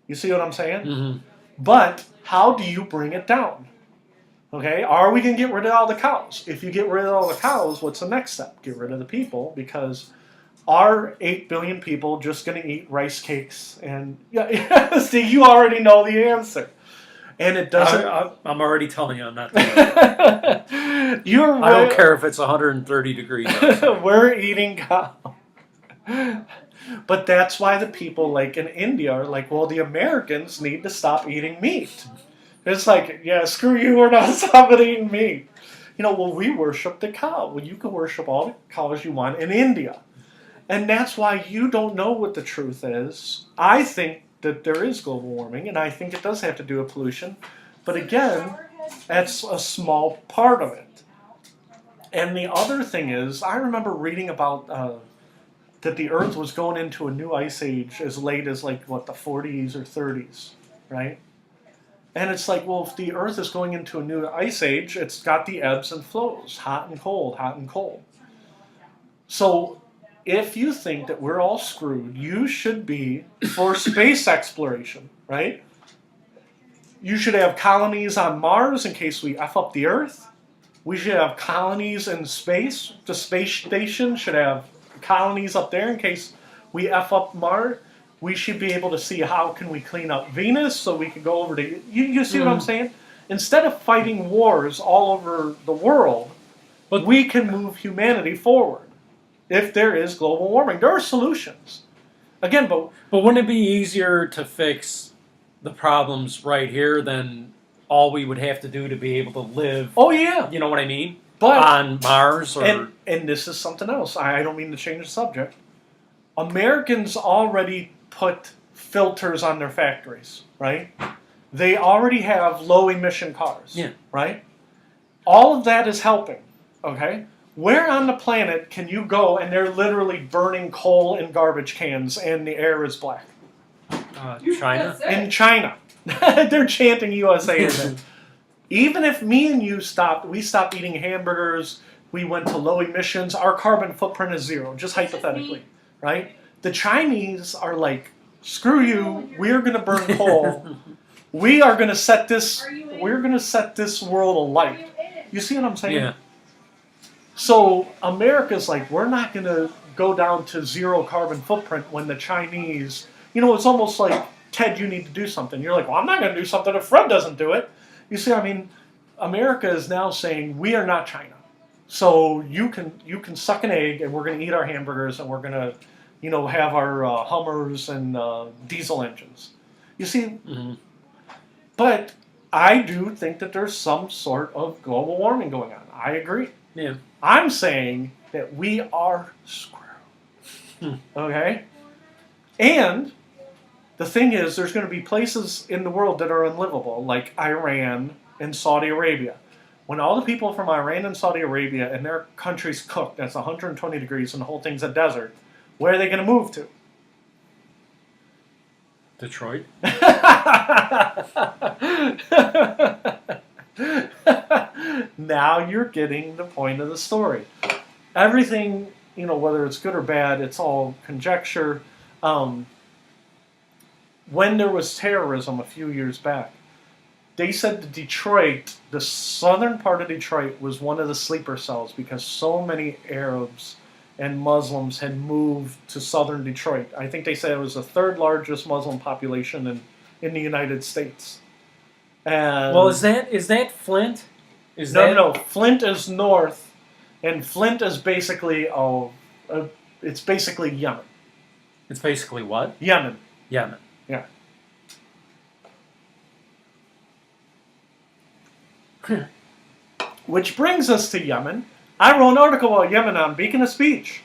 You see what I'm saying? Mm-hmm. But how do you bring it down? Okay, are we going to get rid of all the cows? If you get rid of all the cows, what's the next step? Get rid of the people, because are 8 billion people just going to eat rice cakes? And see, you already know the answer. And it doesn't. I'm already telling you I'm not doing it. I don't care if it's 130 degrees outside. We're eating cow. But that's why the people like in India are like, well, the Americans need to stop eating meat. It's like, yeah, screw you, we're not stopping eating meat. Well, we worship the cow. Well, you can worship all the cows you want in India. And that's why you don't know what the truth is. I think that there is global warming, and I think it does have to do with pollution. But again, that's a small part of it. And the other thing is, I remember reading about that the Earth was going into a new ice age as late as the 40s or 30s, right? And it's like, well, if the Earth is going into a new ice age, it's got the ebbs and flows, hot and cold, hot and cold. So if you think that we're all screwed, you should be for space exploration, right? You should have colonies on Mars in case we F up the Earth. We should have colonies in space. The space station should have colonies up there in case we F up Mars. We should be able to see how can we clean up Venus so we can go over to... You see what I'm saying? Instead of fighting wars all over the world, we can move humanity forward. If there is global warming, there are solutions. Again, but wouldn't it be easier to fix the problems right here than all we would have to do to be able to live? Oh yeah, you know what I mean. But on Mars, or and this is something else. I don't mean to change the subject. Americans already put filters on their factories, right? They already have low emission cars, right? All of that is helping. Okay. Where on the planet can you go and they're literally burning coal in garbage cans and the air is black? China? In China. They're chanting USA. Even if me and you we stopped eating hamburgers, we went to low emissions, our carbon footprint is zero, just hypothetically, right? The Chinese are like, screw you, we're going to burn coal. We're going to set this world alight. You see what I'm saying? Yeah. So America's like, we're not going to go down to zero carbon footprint when the Chinese, it's almost like, Ted, you need to do something. You're like, well, I'm not going to do something if Fred doesn't do it. You see, America is now saying, we are not China. So you can suck an egg and we're going to eat our hamburgers and we're going to, have our Hummers and diesel engines. You see, but I do think that there's some sort of global warming going on. I agree. Yeah. I'm saying that we are screwed. Okay? And the thing is, there's going to be places in the world that are unlivable, like Iran and Saudi Arabia. When all the people from Iran and Saudi Arabia and their countries cook, that's 120 degrees and the whole thing's a desert, where are they going to move to? Detroit. Now you're getting the point of the story. Everything, whether it's good or bad, it's all conjecture. When there was terrorism a few years back, they said that Detroit, the southern part of Detroit, was one of the sleeper cells because so many Arabs and Muslims had moved to southern Detroit. I think they said it was the third largest Muslim population in the United States. And well, is that Flint? No. Flint is north, and Flint is basically it's basically Yemen. It's basically what? Yemen. Yemen. Yeah. Which brings us to Yemen. I wrote an article about Yemen on Beacon of Speech.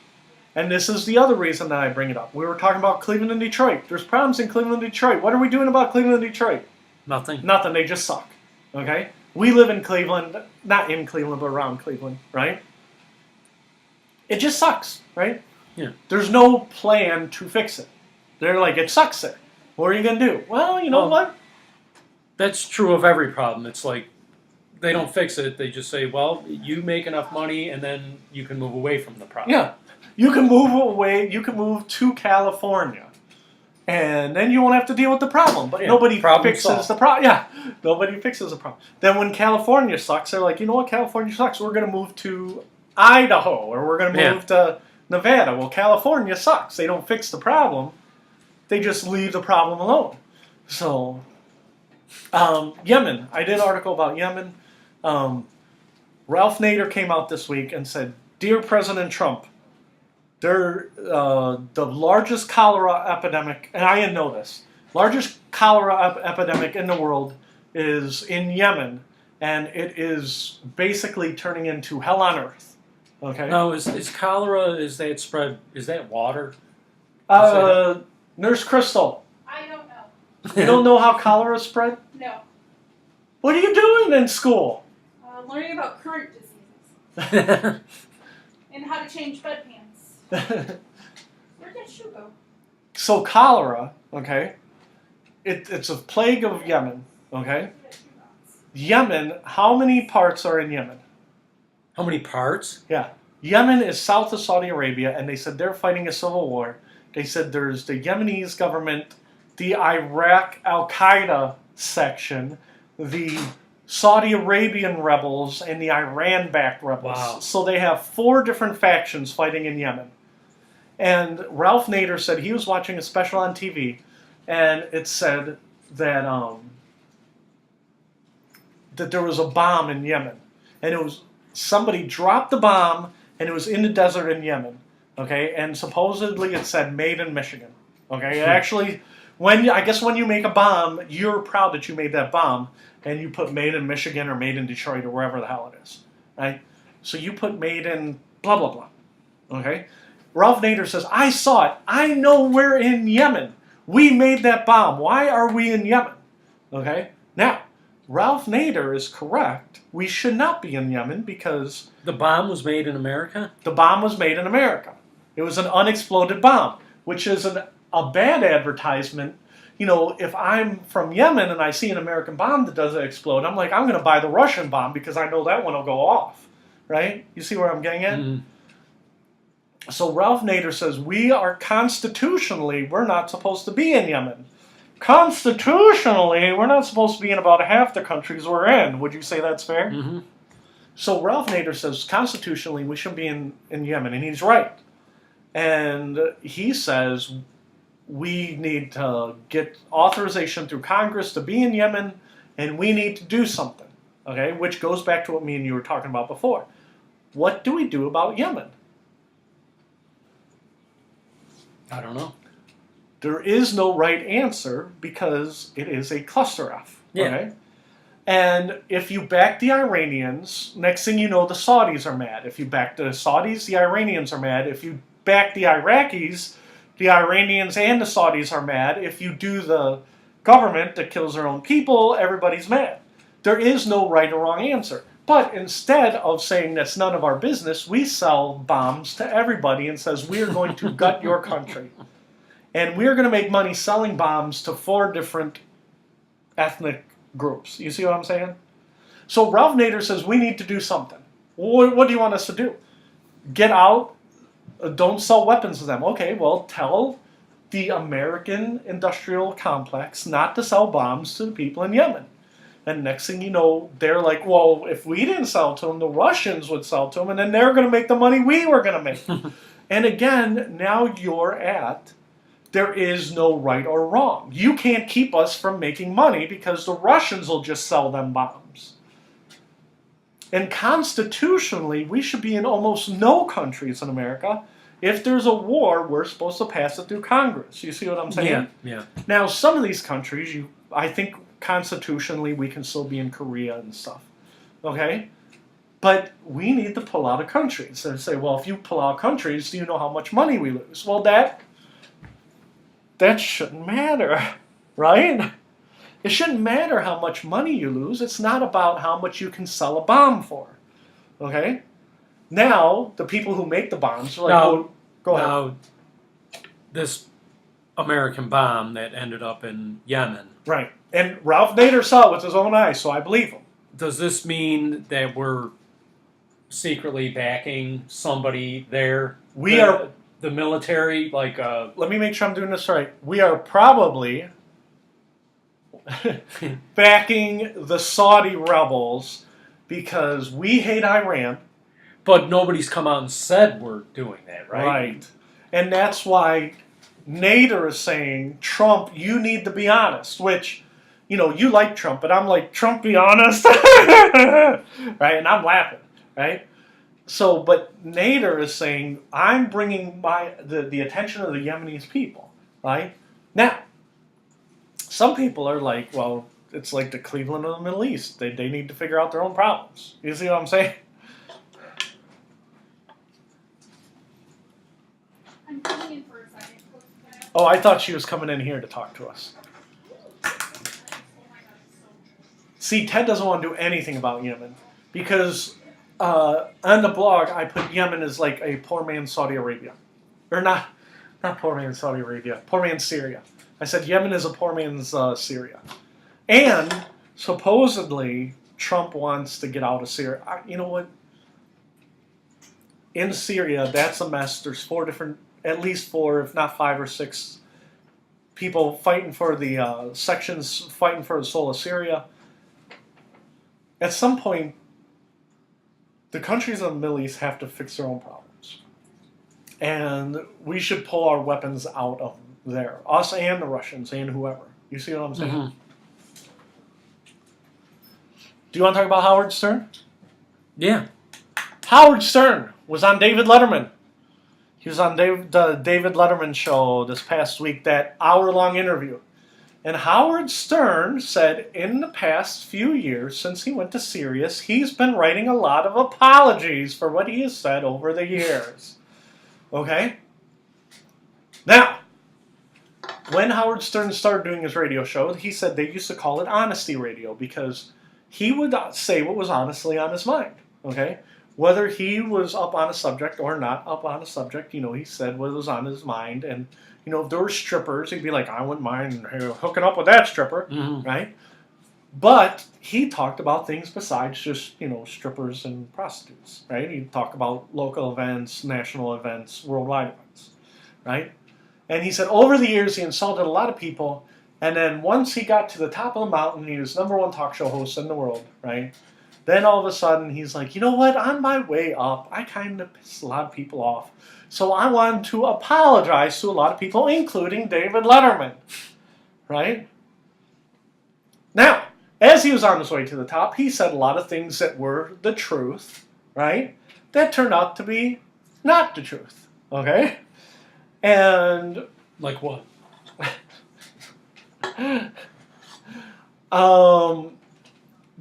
And this is the other reason that I bring it up. We were talking about Cleveland and Detroit. There's problems in Cleveland and Detroit. What are we doing about Cleveland and Detroit? Nothing. Nothing. They just suck. Okay? We live in Cleveland, not in Cleveland, but around Cleveland, right? It just sucks, right? Yeah. There's no plan to fix it. They're like, it sucks there. What are you going to do? Well, you know Well, what? That's true of every problem. It's like they don't fix it. They just say, well, you make enough money and then you can move away from the problem. Yeah. You can move away, you can move to California. And then you won't have to deal with the problem. But Yeah, nobody problem fixes solved. the problem. Yeah. Nobody fixes the problem. Then when California sucks, they're like, you know what? California sucks. We're going to move to Idaho or we're going to move to Nevada. Well, California sucks. They don't fix the problem. They just leave the problem alone. So, Yemen. I did an article about Yemen. Ralph Nader came out this week and said, Dear President Trump, they're the largest cholera epidemic, and I didn't know this, largest cholera epidemic in the world is in Yemen, and it is basically turning into hell on earth. Okay? Now, is cholera, is that water? Nurse Crystal, I don't know. you don't know how cholera spread? No. What are you doing in school? Learning about current diseases and how to change bedpans. Where did shoe go? So cholera, okay, it's a plague of Yemen, okay? Yemen, how many parts are in Yemen? How many parts? Yeah. Yemen is south of Saudi Arabia, and they said they're fighting a civil war. They said there's the Yemenese government, the Iraq Al-Qaeda section, the Saudi Arabian rebels, and the Iran-backed rebels. Wow. So they have 4 different factions fighting in Yemen. And Ralph Nader said he was watching a special on TV, and it said that that there was a bomb in Yemen, and it was somebody dropped the bomb, and it was in the desert in Yemen. Okay, and supposedly it said "Made in Michigan." Okay, it actually, when you make a bomb, you're proud that you made that bomb, and you put "Made in Michigan" or "Made in Detroit" or wherever the hell it is, right? So you put "Made in blah blah blah." Okay. Ralph Nader says, I saw it. I know we're in Yemen. We made that bomb. Why are we in Yemen? Okay? Now, Ralph Nader is correct. We should not be in Yemen because The bomb was made in America? the bomb was made in America. It was an unexploded bomb, which is a bad advertisement. You know, if I'm from Yemen and I see an American bomb that doesn't explode, I'm like, I'm going to buy the Russian bomb because I know that one will go off. Right? You see where I'm getting at? Mm-hmm. So Ralph Nader says, we are constitutionally, we're not supposed to be in Yemen. Constitutionally, we're not supposed to be in about half the countries we're in. Would you say that's fair? Mm-hmm. So Ralph Nader says, constitutionally, we shouldn't be in Yemen, and he's right. And he says, we need to get authorization through Congress to be in Yemen, and we need to do something. Okay, which goes back to what me and you were talking about before. What do we do about Yemen? I don't know. There is no right answer because it is a cluster F. Yeah. Okay? And if you back the Iranians, next thing you know, the Saudis are mad. If you back the Saudis, the Iranians are mad. If you back the Iraqis, the Iranians and the Saudis are mad. If you do the government that kills their own people, everybody's mad. There is no right or wrong answer. But instead of saying that's none of our business, we sell bombs to everybody and says we're going to gut your country. And we're going to make money selling bombs to 4 different ethnic groups. You see what I'm saying? So Ralph Nader says we need to do something. What do you want us to do? Get out, don't sell weapons to them. Okay, well, tell the American industrial complex not to sell bombs to the people in Yemen. And next thing you know, they're like, well, if we didn't sell to them, the Russians would sell to them, and then they're going to make the money we were going to make. And again, now you're at, there is no right or wrong. You can't keep us from making money because the Russians will just sell them bombs. And constitutionally, we should be in almost no countries in America. If there's a war, we're supposed to pass it through Congress. You see what I'm saying? Yeah. Now, some of these countries, I think constitutionally we can still be in Korea and stuff. Okay? But we need to pull out of countries. And say, well, if you pull out countries, do you know how much money we lose? Well, that shouldn't matter, right? It shouldn't matter how much money you lose. It's not about how much you can sell a bomb for. Okay? Now, the people who make the bombs are like, Now- oh, go ahead. Now, this American bomb that ended up in Yemen, Right. And Ralph Nader saw it with his own eyes, so I believe him. does this mean that we're secretly backing somebody there? We are. The military, like Let me make sure I'm doing this right. We are probably backing the Saudi rebels because we hate Iran. but nobody's come out and said we're doing that, right? And that's why Nader is saying, Trump, you need to be honest, which, you like Trump, but I'm like, Trump, be honest. Right? And I'm laughing, right? So, but Nader is saying, I'm bringing the attention of the Yemenis people, right? Now, some people are like, well, it's like the Cleveland of the Middle East. They need to figure out their own problems. You see what I'm saying? I'm coming in for a second. Oh, I thought she was coming in here to talk to us. See, Ted doesn't want to do anything about Yemen because on the blog I put Yemen as like a poor man's Saudi Arabia. Or not poor man's Saudi Arabia, poor man's Syria. I said Yemen is a poor man's Syria. And supposedly Trump wants to get out of Syria. You know what? In Syria, that's a mess. There's at least four, if not 5 or 6 people fighting for the sections, fighting for the soul of Syria. At some point, the countries of the Middle East have to fix their own problems. And we should pull our weapons out of there. Us and the Russians and whoever. You see what I'm saying? Mm-hmm. Do you want to talk about Howard Stern? Yeah. Howard Stern was on David Letterman. He was on the David Letterman show this past week, that hour-long interview. And Howard Stern said in the past few years, since he went to Sirius, he's been writing a lot of apologies for what he has said over the years. Okay? Now, when Howard Stern started doing his radio show, he said they used to call it honesty radio because he would say what was honestly on his mind. Okay? Whether he was up on a subject or not up on a subject, he said what was on his mind. And, if there were strippers, he'd be like, I wouldn't mind hooking up with that stripper, right? But he talked about things besides just, strippers and prostitutes, right? He'd talk about local events, national events, worldwide events, right? And he said over the years he insulted a lot of people. And then once he got to the top of the mountain, he was #1 talk show host in the world, right? Then all of a sudden he's like, you know what? On my way up, I kind of pissed a lot of people off. So I wanted to apologize to a lot of people, including David Letterman, right? Now, as he was on his way to the top, he said a lot of things that were the truth, right? That turned out to be not the truth, okay? And Like what?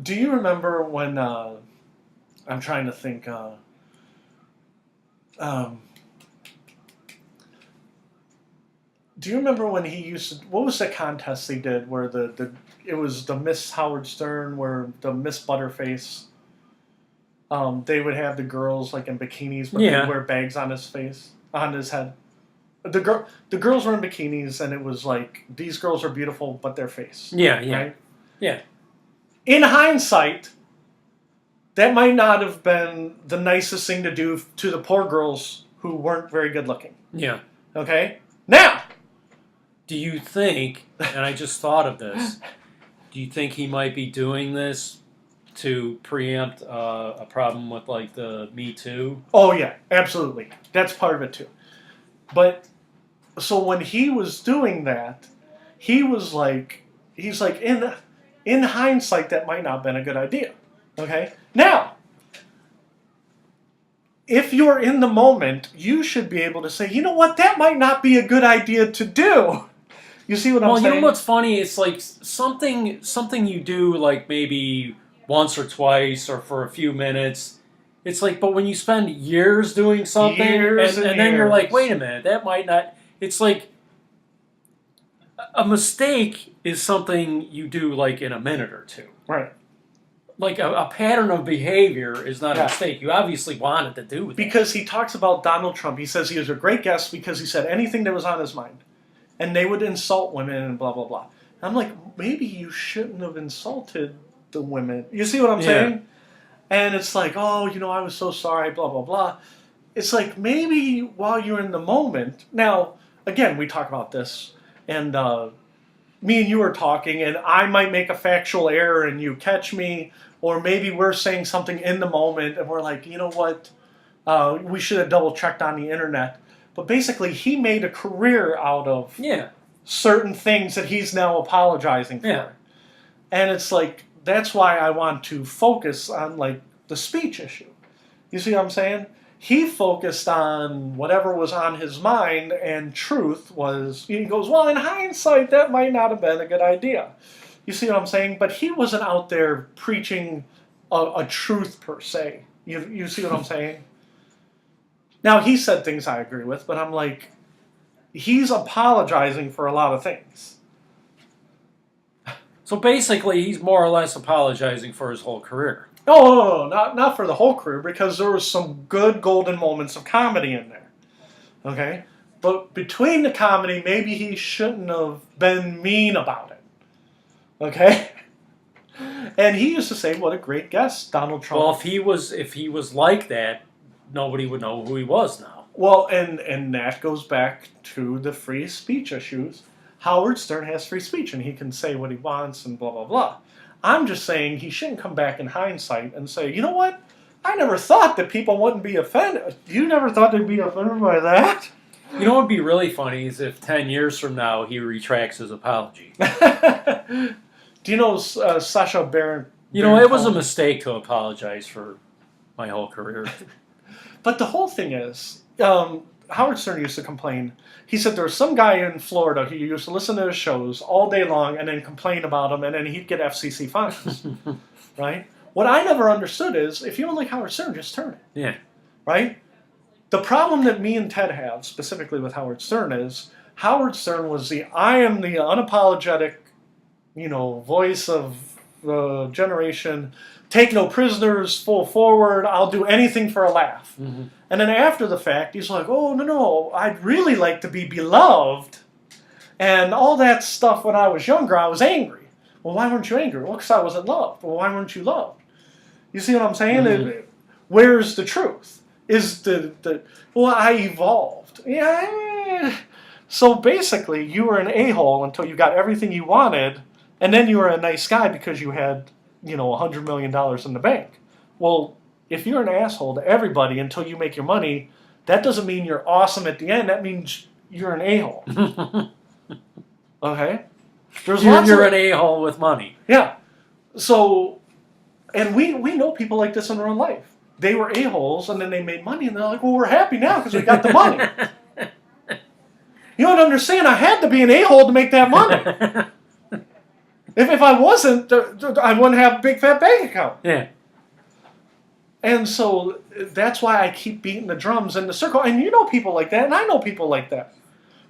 do you remember when I'm trying to think do you remember when he used to, what was the contest they did where it was the Miss Howard Stern, where the Miss Butterface, they would have the girls like in bikinis, but they would wear bags on his head. The girls were in bikinis, and it was like, these girls are beautiful, but their face. Yeah. Right? Yeah. In hindsight, that might not have been the nicest thing to do to the poor girls who weren't very good looking. Yeah. Okay? Now! Do you think, and I just thought of this, do you think he might be doing this to preempt a problem with like the Me Too? Oh yeah, absolutely. That's part of it too. But, so when he was doing that, he's like, in hindsight, that might not have been a good idea. Okay? Now, if you're in the moment, you should be able to say, you know what, that might not be a good idea to do. You see what I'm saying? Well, you know what's funny? It's like something you do like maybe once or twice or for a few minutes. It's like, but when you spend years doing something, Years and then you're like, wait a minute, that might not. It's like, a mistake is something you do like in a minute or two. Right. Like a pattern of behavior is not Yeah. a mistake. You obviously wanted to do that. Because he talks about Donald Trump. He says he was a great guest because he said anything that was on his mind. And they would insult women and blah, blah, blah. And I'm like, maybe you shouldn't have insulted the women. You see what I'm saying? And it's like, oh, I was so sorry, blah, blah, blah. It's like maybe while you're in the moment. Now, again, we talk about this. And me and you are talking, and I might make a factual error and you catch me. Or maybe we're saying something in the moment and we're like, you know what? We should have double checked on the internet. But basically, he made a career out of certain things that he's now apologizing for. Yeah. And it's like, that's why I want to focus on like the speech issue. You see what I'm saying? He focused on whatever was on his mind, and truth was, he goes, well, in hindsight, that might not have been a good idea. You see what I'm saying? But he wasn't out there preaching a truth per se. You see what I'm saying? Now, he said things I agree with, but I'm like, he's apologizing for a lot of things. So basically, he's more or less apologizing for his whole career. No, not for the whole career, because there was some good golden moments of comedy in there. Okay? But between the comedy, maybe he shouldn't have been mean about it. Okay? And he used to say, what a great guest Donald Trump. Well, if he was like that, nobody would know who he was now. Well, and that goes back to the free speech issues. Howard Stern has free speech, and he can say what he wants and blah, blah, blah. I'm just saying he shouldn't come back in hindsight and say, you know what? I never thought that people wouldn't be offended. You never thought they'd be offended by that? You know what would be really funny is if 10 years from now he retracts his apology. Do you know Sacha Baron? It was a mistake to apologize for my whole career. But the whole thing is, Howard Stern used to complain. He said there was some guy in Florida who used to listen to his shows all day long and then complain about them, and then he'd get FCC fines. Right? What I never understood is, if you don't like Howard Stern, just turn it. Yeah. Right? The problem that me and Ted have, specifically with Howard Stern, is Howard Stern was I am the unapologetic, voice of the generation. Take no prisoners, full forward. I'll do anything for a laugh. Mm-hmm. And then after the fact, he's like, oh, no, I'd really like to be beloved. And all that stuff when I was younger, I was angry. Well, why weren't you angry? Well, because I wasn't loved. Well, why weren't you loved? You see what I'm saying? Mm-hmm. Where's the truth? Is well, I evolved. Yeah. So basically, you were an a-hole until you got everything you wanted, and then you were a nice guy because you had, $100 million in the bank. Well, if you're an asshole to everybody until you make your money, that doesn't mean you're awesome at the end. That means you're an a-hole. Okay? You're an a-hole with money. Yeah. So, and we know people like this in real life. They were a-holes, and then they made money, and they're like, well, we're happy now because we got the money. You don't understand. I had to be an a-hole to make that money. If I wasn't, I wouldn't have a big fat bank account. Yeah. And so that's why I keep beating the drums in the circle. And you know people like that, and I know people like that.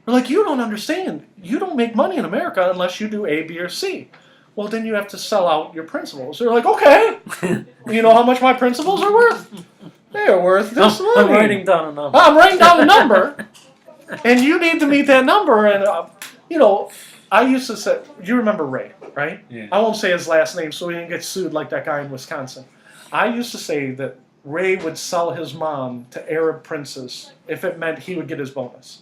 They're like, you don't understand. You don't make money in America unless you do A, B, or C. Well, then you have to sell out your principles. They're like, okay. You know how much my principles are worth? They're worth this money. I'm writing down a number. I'm writing down a number. And you need to meet that number. And, I used to say, you remember Ray, right? Yeah. I won't say his last name so he didn't get sued like that guy in Wisconsin. I used to say that Ray would sell his mom to Arab princes if it meant he would get his bonus.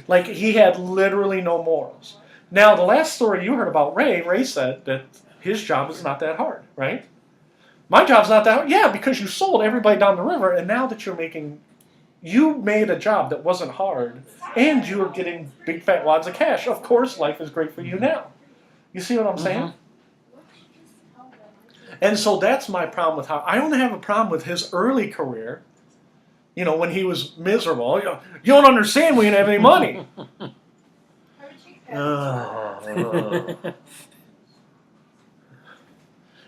Like, he had literally no morals. Now, the last story you heard about Ray said that his job is not that hard, right? My job's not that hard. Yeah, because you sold everybody down the river, and now that you made a job that wasn't hard, and you were getting big fat wads of cash. Of course, life is great for you now. You see what I'm saying? Mm-hmm. And so that's my problem with how I only have a problem with his early career. When he was miserable. You don't understand. We didn't have any money.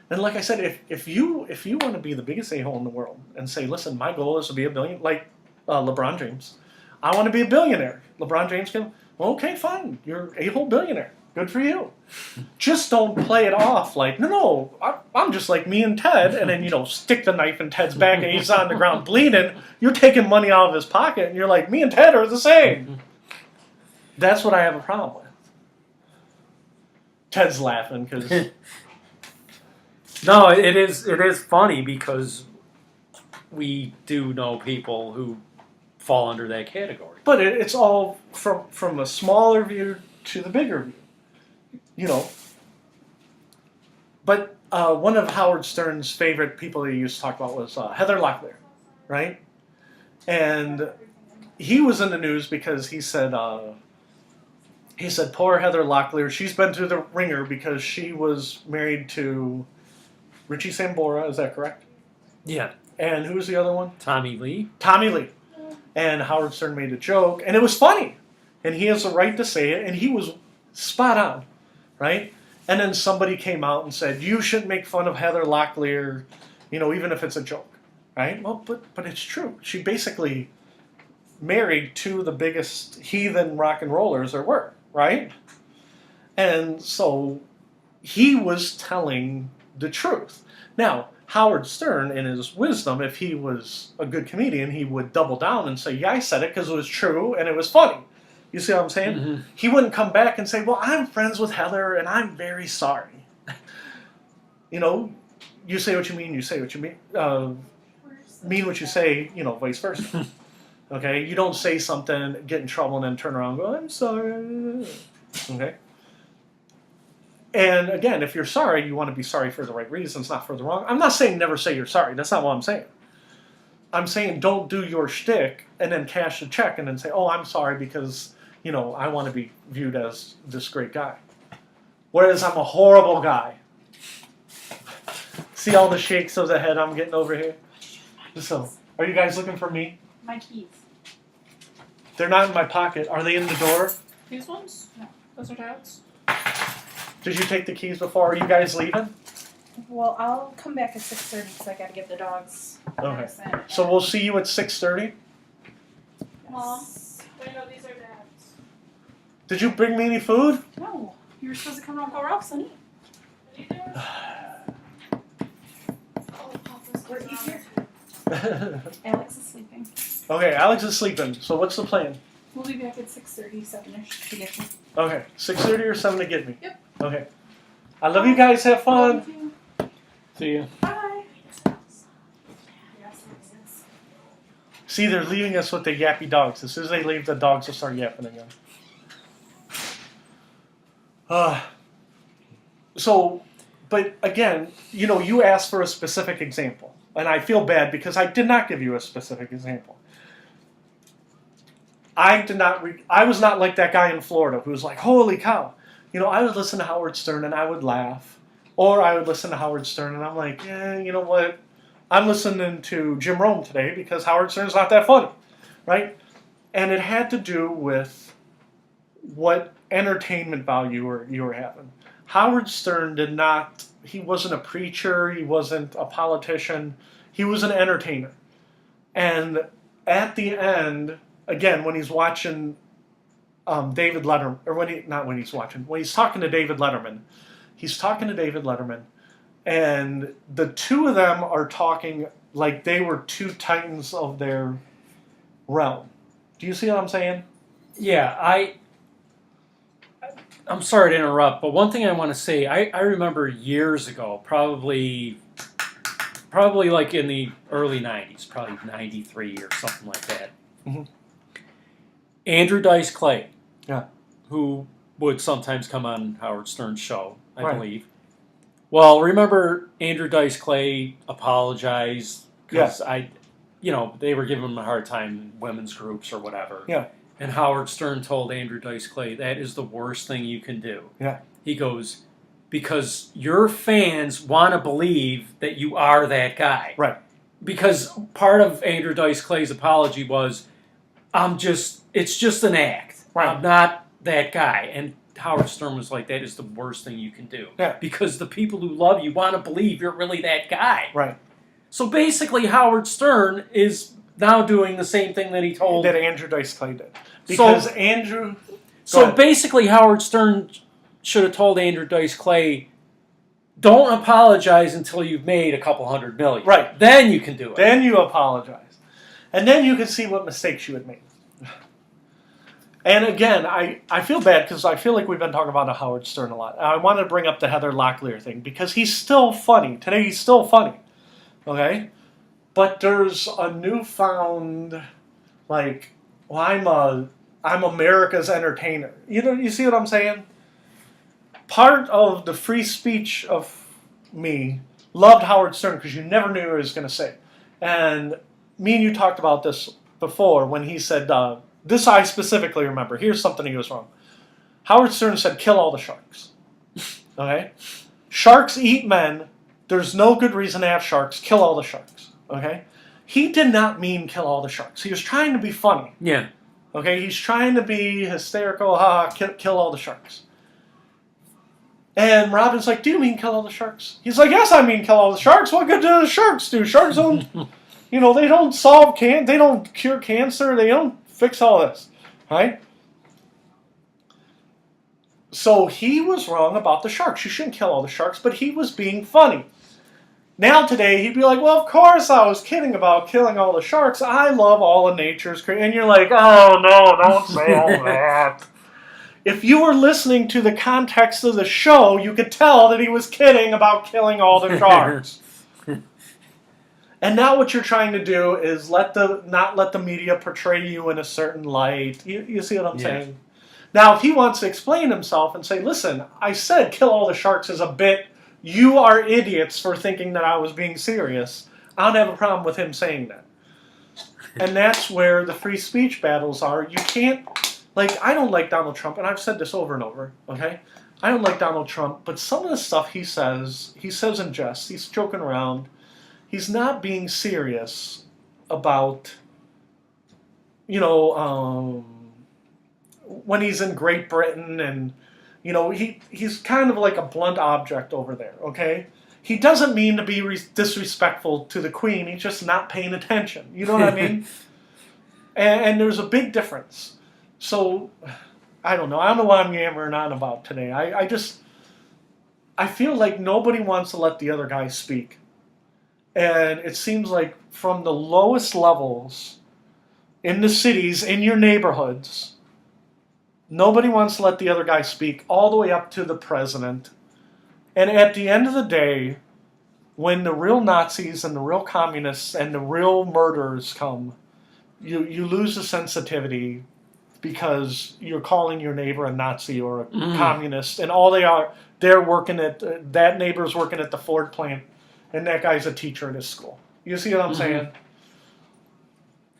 And like I said, if you want to be the biggest a-hole in the world and say, listen, my goal is to be a billion, like LeBron James. I want to be a billionaire. LeBron James can, well, okay, fine. You're a-hole billionaire. Good for you. Just don't play it off like, no, I'm just like me and Ted, and then, stick the knife in Ted's back and he's on the ground bleeding. You're taking money out of his pocket, and you're like, me and Ted are the same. That's what I have a problem with. Ted's laughing because... No, it is funny because we do know people who fall under that category. But it's all from a smaller view to the bigger view. But one of Howard Stern's favorite people he used to talk about was Heather Locklear, right? And he was in the news because he said, poor Heather Locklear, she's been through the ringer because she was married to Richie Sambora, is that correct? Yeah. And who was the other one? Tommy Lee. Tommy Lee. And Howard Stern made a joke, and it was funny. And he has the right to say it, and he was spot on, right? And then somebody came out and said, you shouldn't make fun of Heather Locklear, even if it's a joke, right? Well, but it's true. She basically married two of the biggest heathen rock and rollers there were, right? And so he was telling the truth. Now, Howard Stern, in his wisdom, if he was a good comedian, he would double down and say, yeah, I said it because it was true and it was funny. You see what I'm saying? Mm-hmm. He wouldn't come back and say, well, I'm friends with Heather and I'm very sorry. You say what you mean, you say what you mean. Mean what you say, vice versa. Okay? You don't say something, get in trouble, and then turn around and go, I'm sorry. Okay? And again, if you're sorry, you want to be sorry for the right reasons, not for the wrong. I'm not saying never say you're sorry. That's not what I'm saying. I'm saying don't do your shtick and then cash the check and then say, oh, I'm sorry because, I want to be viewed as this great guy. Whereas I'm a horrible guy. See all the shakes of the head I'm getting over here? So, are you guys looking for me? My keys. They're not in my pocket. Are they in the door? These ones? No. Those are Dad's. Did you take the keys before? Are you guys leaving? Well, I'll come back at 6:30 because I got to give the dogs medicine. So we'll see you at 6:30? Mom, I know these are Dad's. Did you bring me any food? No. You were supposed to come around Ralph's and eat. We're easier. Alex is sleeping. Okay, Alex is sleeping. So what's the plan? We'll be back at 6:30, 7-ish to get you. Okay, 6:30 or 7 to get me? Yep. Okay. I love you guys. Have fun. Love you. See ya. Bye. See, they're leaving us with the yappy dogs. As soon as they leave, the dogs will start yapping again. But again, you asked for a specific example. And I feel bad because I did not give you a specific example. I was not like that guy in Florida who was like, holy cow. I would listen to Howard Stern and I would laugh. Or I would listen to Howard Stern and I'm like, you know what? I'm listening to Jim Rome today because Howard Stern's not that funny. Right? And it had to do with what entertainment value you were having. Howard Stern he wasn't a preacher, he wasn't a politician, he was an entertainer. And at the end, again, when he's watching David Letterman, or when he's talking to David Letterman, and the two of them are talking like they were two titans of their realm. Do you see what I'm saying? Yeah, I'm sorry to interrupt, but one thing I want to say, I remember years ago, probably like in the early 90s, probably 93 or something like that. Mm-hmm. Andrew Dice Clay, yeah, who would sometimes come on Howard Stern's show, I believe. Well, remember Andrew Dice Clay apologized because they were giving him a hard time, women's groups or whatever. Yeah. And Howard Stern told Andrew Dice Clay, that is the worst thing you can do. Yeah. He goes, because your fans want to believe that you are that guy. Right. Because part of Andrew Dice Clay's apology was, it's just an act. Right. I'm not that guy. And Howard Stern was like, that is the worst thing you can do. Yeah. Because the people who love you want to believe you're really that guy. Right. So basically, Howard Stern is now doing the same thing that he told... That Andrew Dice Clay did. Because basically, Howard Stern should have told Andrew Dice Clay, don't apologize until you've made a couple $100 million. Right. Then you can do it. Then you apologize. And then you can see what mistakes you had made. And again, I feel bad because I feel like we've been talking about Howard Stern a lot. I wanted to bring up the Heather Locklear thing because he's still funny. Today he's still funny. Okay? But there's a newfound, like, well, I'm America's entertainer. You see what I'm saying? Part of the free speech of me loved Howard Stern because you never knew what he was going to say. And me and you talked about this before when he said, this I specifically remember. Here's something he was wrong. Howard Stern said, kill all the sharks. Okay? Sharks eat men. There's no good reason to have sharks. Kill all the sharks. Okay? He did not mean kill all the sharks. He was trying to be funny. Yeah. Okay? He's trying to be hysterical. Kill all the sharks. And Robin's like, do you mean kill all the sharks? He's like, yes, I mean kill all the sharks. What good do the sharks do? Sharks don't, they don't solve they don't cure cancer. They don't fix all this, right? So he was wrong about the sharks. You shouldn't kill all the sharks, but he was being funny. Now today, he'd be like, well, of course I was kidding about killing all the sharks. I love all of nature's creatures. And you're like, oh, no, don't say all that. If you were listening to the context of the show, you could tell that he was kidding about killing all the sharks. And now what you're trying to do is not let the media portray you in a certain light. You see what I'm saying? Now, if he wants to explain himself and say, listen, I said kill all the sharks as a bit. You are idiots for thinking that I was being serious. I don't have a problem with him saying that. And that's where the free speech battles are. You can't, I don't like Donald Trump, and I've said this over and over, okay? I don't like Donald Trump, but some of the stuff he says in jest. He's joking around. He's not being serious about, when he's in Great Britain and, he's kind of like a blunt object over there, okay? He doesn't mean to be disrespectful to the Queen. He's just not paying attention. You know what I mean? and there's a big difference. So, I don't know. I don't know what I'm yammering on about today. I feel like nobody wants to let the other guy speak. And it seems like from the lowest levels in the cities, in your neighborhoods, nobody wants to let the other guy speak, all the way up to the president. And at the end of the day, when the real Nazis and the real communists and the real murderers come, you lose the sensitivity because you're calling your neighbor a Nazi or a communist. And all they're working at, that neighbor's working at the Ford plant. And that guy's a teacher at his school. You see what I'm saying?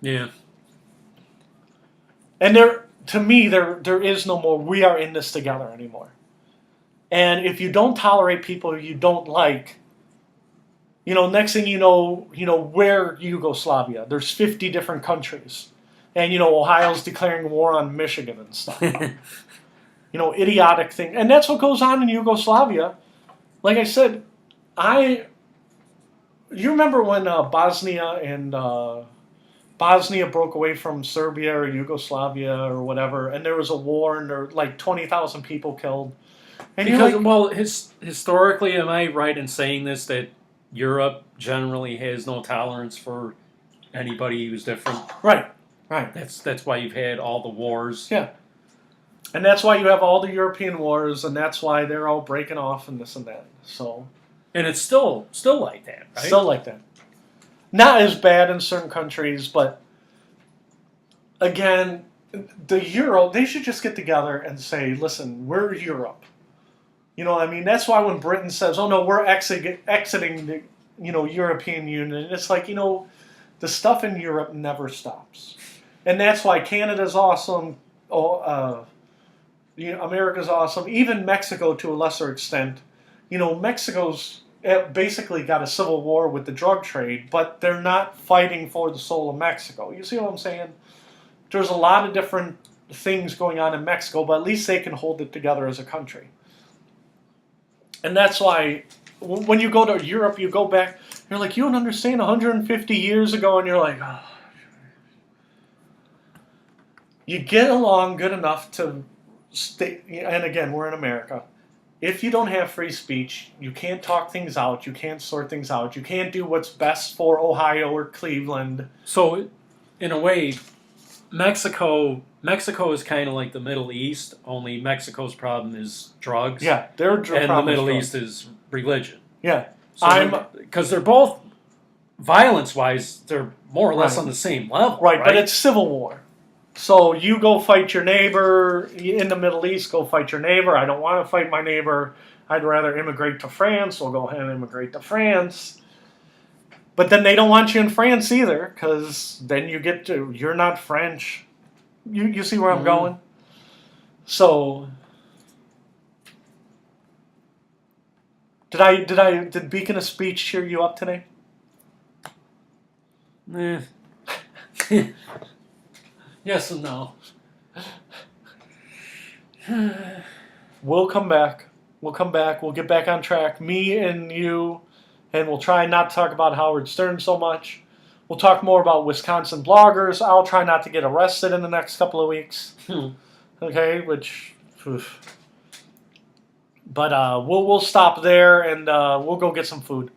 Yeah. And to me, there is no more we are in this together anymore. And if you don't tolerate people you don't like, next thing you know, where Yugoslavia? There's 50 different countries. And, Ohio's declaring war on Michigan and stuff. Idiotic thing. And that's what goes on in Yugoslavia. Like I said, you remember when Bosnia broke away from Serbia or Yugoslavia or whatever, and there was a war and there were like 20,000 people killed. And historically, am I right in saying this, that Europe generally has no tolerance for anybody who's different? Right. That's why you've had all the wars. Yeah. And that's why you have all the European wars, and that's why they're all breaking off and this and that. So. And it's still like that, right? Still like that. Not as bad in certain countries, but again, they should just get together and say, listen, we're Europe. You know what I mean? That's why when Britain says, oh no, we're exiting the European Union, it's like, the stuff in Europe never stops. And that's why Canada's awesome, America's awesome, even Mexico to a lesser extent. Mexico's basically got a civil war with the drug trade, but they're not fighting for the soul of Mexico. You see what I'm saying? There's a lot of different things going on in Mexico, but at least they can hold it together as a country. And that's why when you go to Europe, you go back, you're like, you don't understand 150 years ago, and you're like, oh. You get along good enough to stay, and again, we're in America. if you don't have free speech, you can't talk things out, you can't sort things out, you can't do what's best for Ohio or Cleveland. So, in a way, Mexico is kind of like the Middle East. Only Mexico's problem is drugs. Yeah, their and the problem is Middle drugs. East is religion. Yeah, So because they're both violence-wise, they're more or less Right. on the same level. right, but it's civil war. So you go fight your neighbor in the Middle East. Go fight your neighbor. I don't want to fight my neighbor. I'd rather immigrate to France. We'll go ahead and immigrate to France. But then they don't want you in France either, because then you're not French. You see where I'm Mhm. going? So did Beacon of Speech cheer you up today? Eh. Yes and no. We'll come back. We'll come back. We'll get back on track. Me and you, and we'll try not to talk about Howard Stern so much. We'll talk more about Wisconsin bloggers. I'll try not to get arrested in the next couple of weeks. Okay, but we'll stop there and we'll go get some food.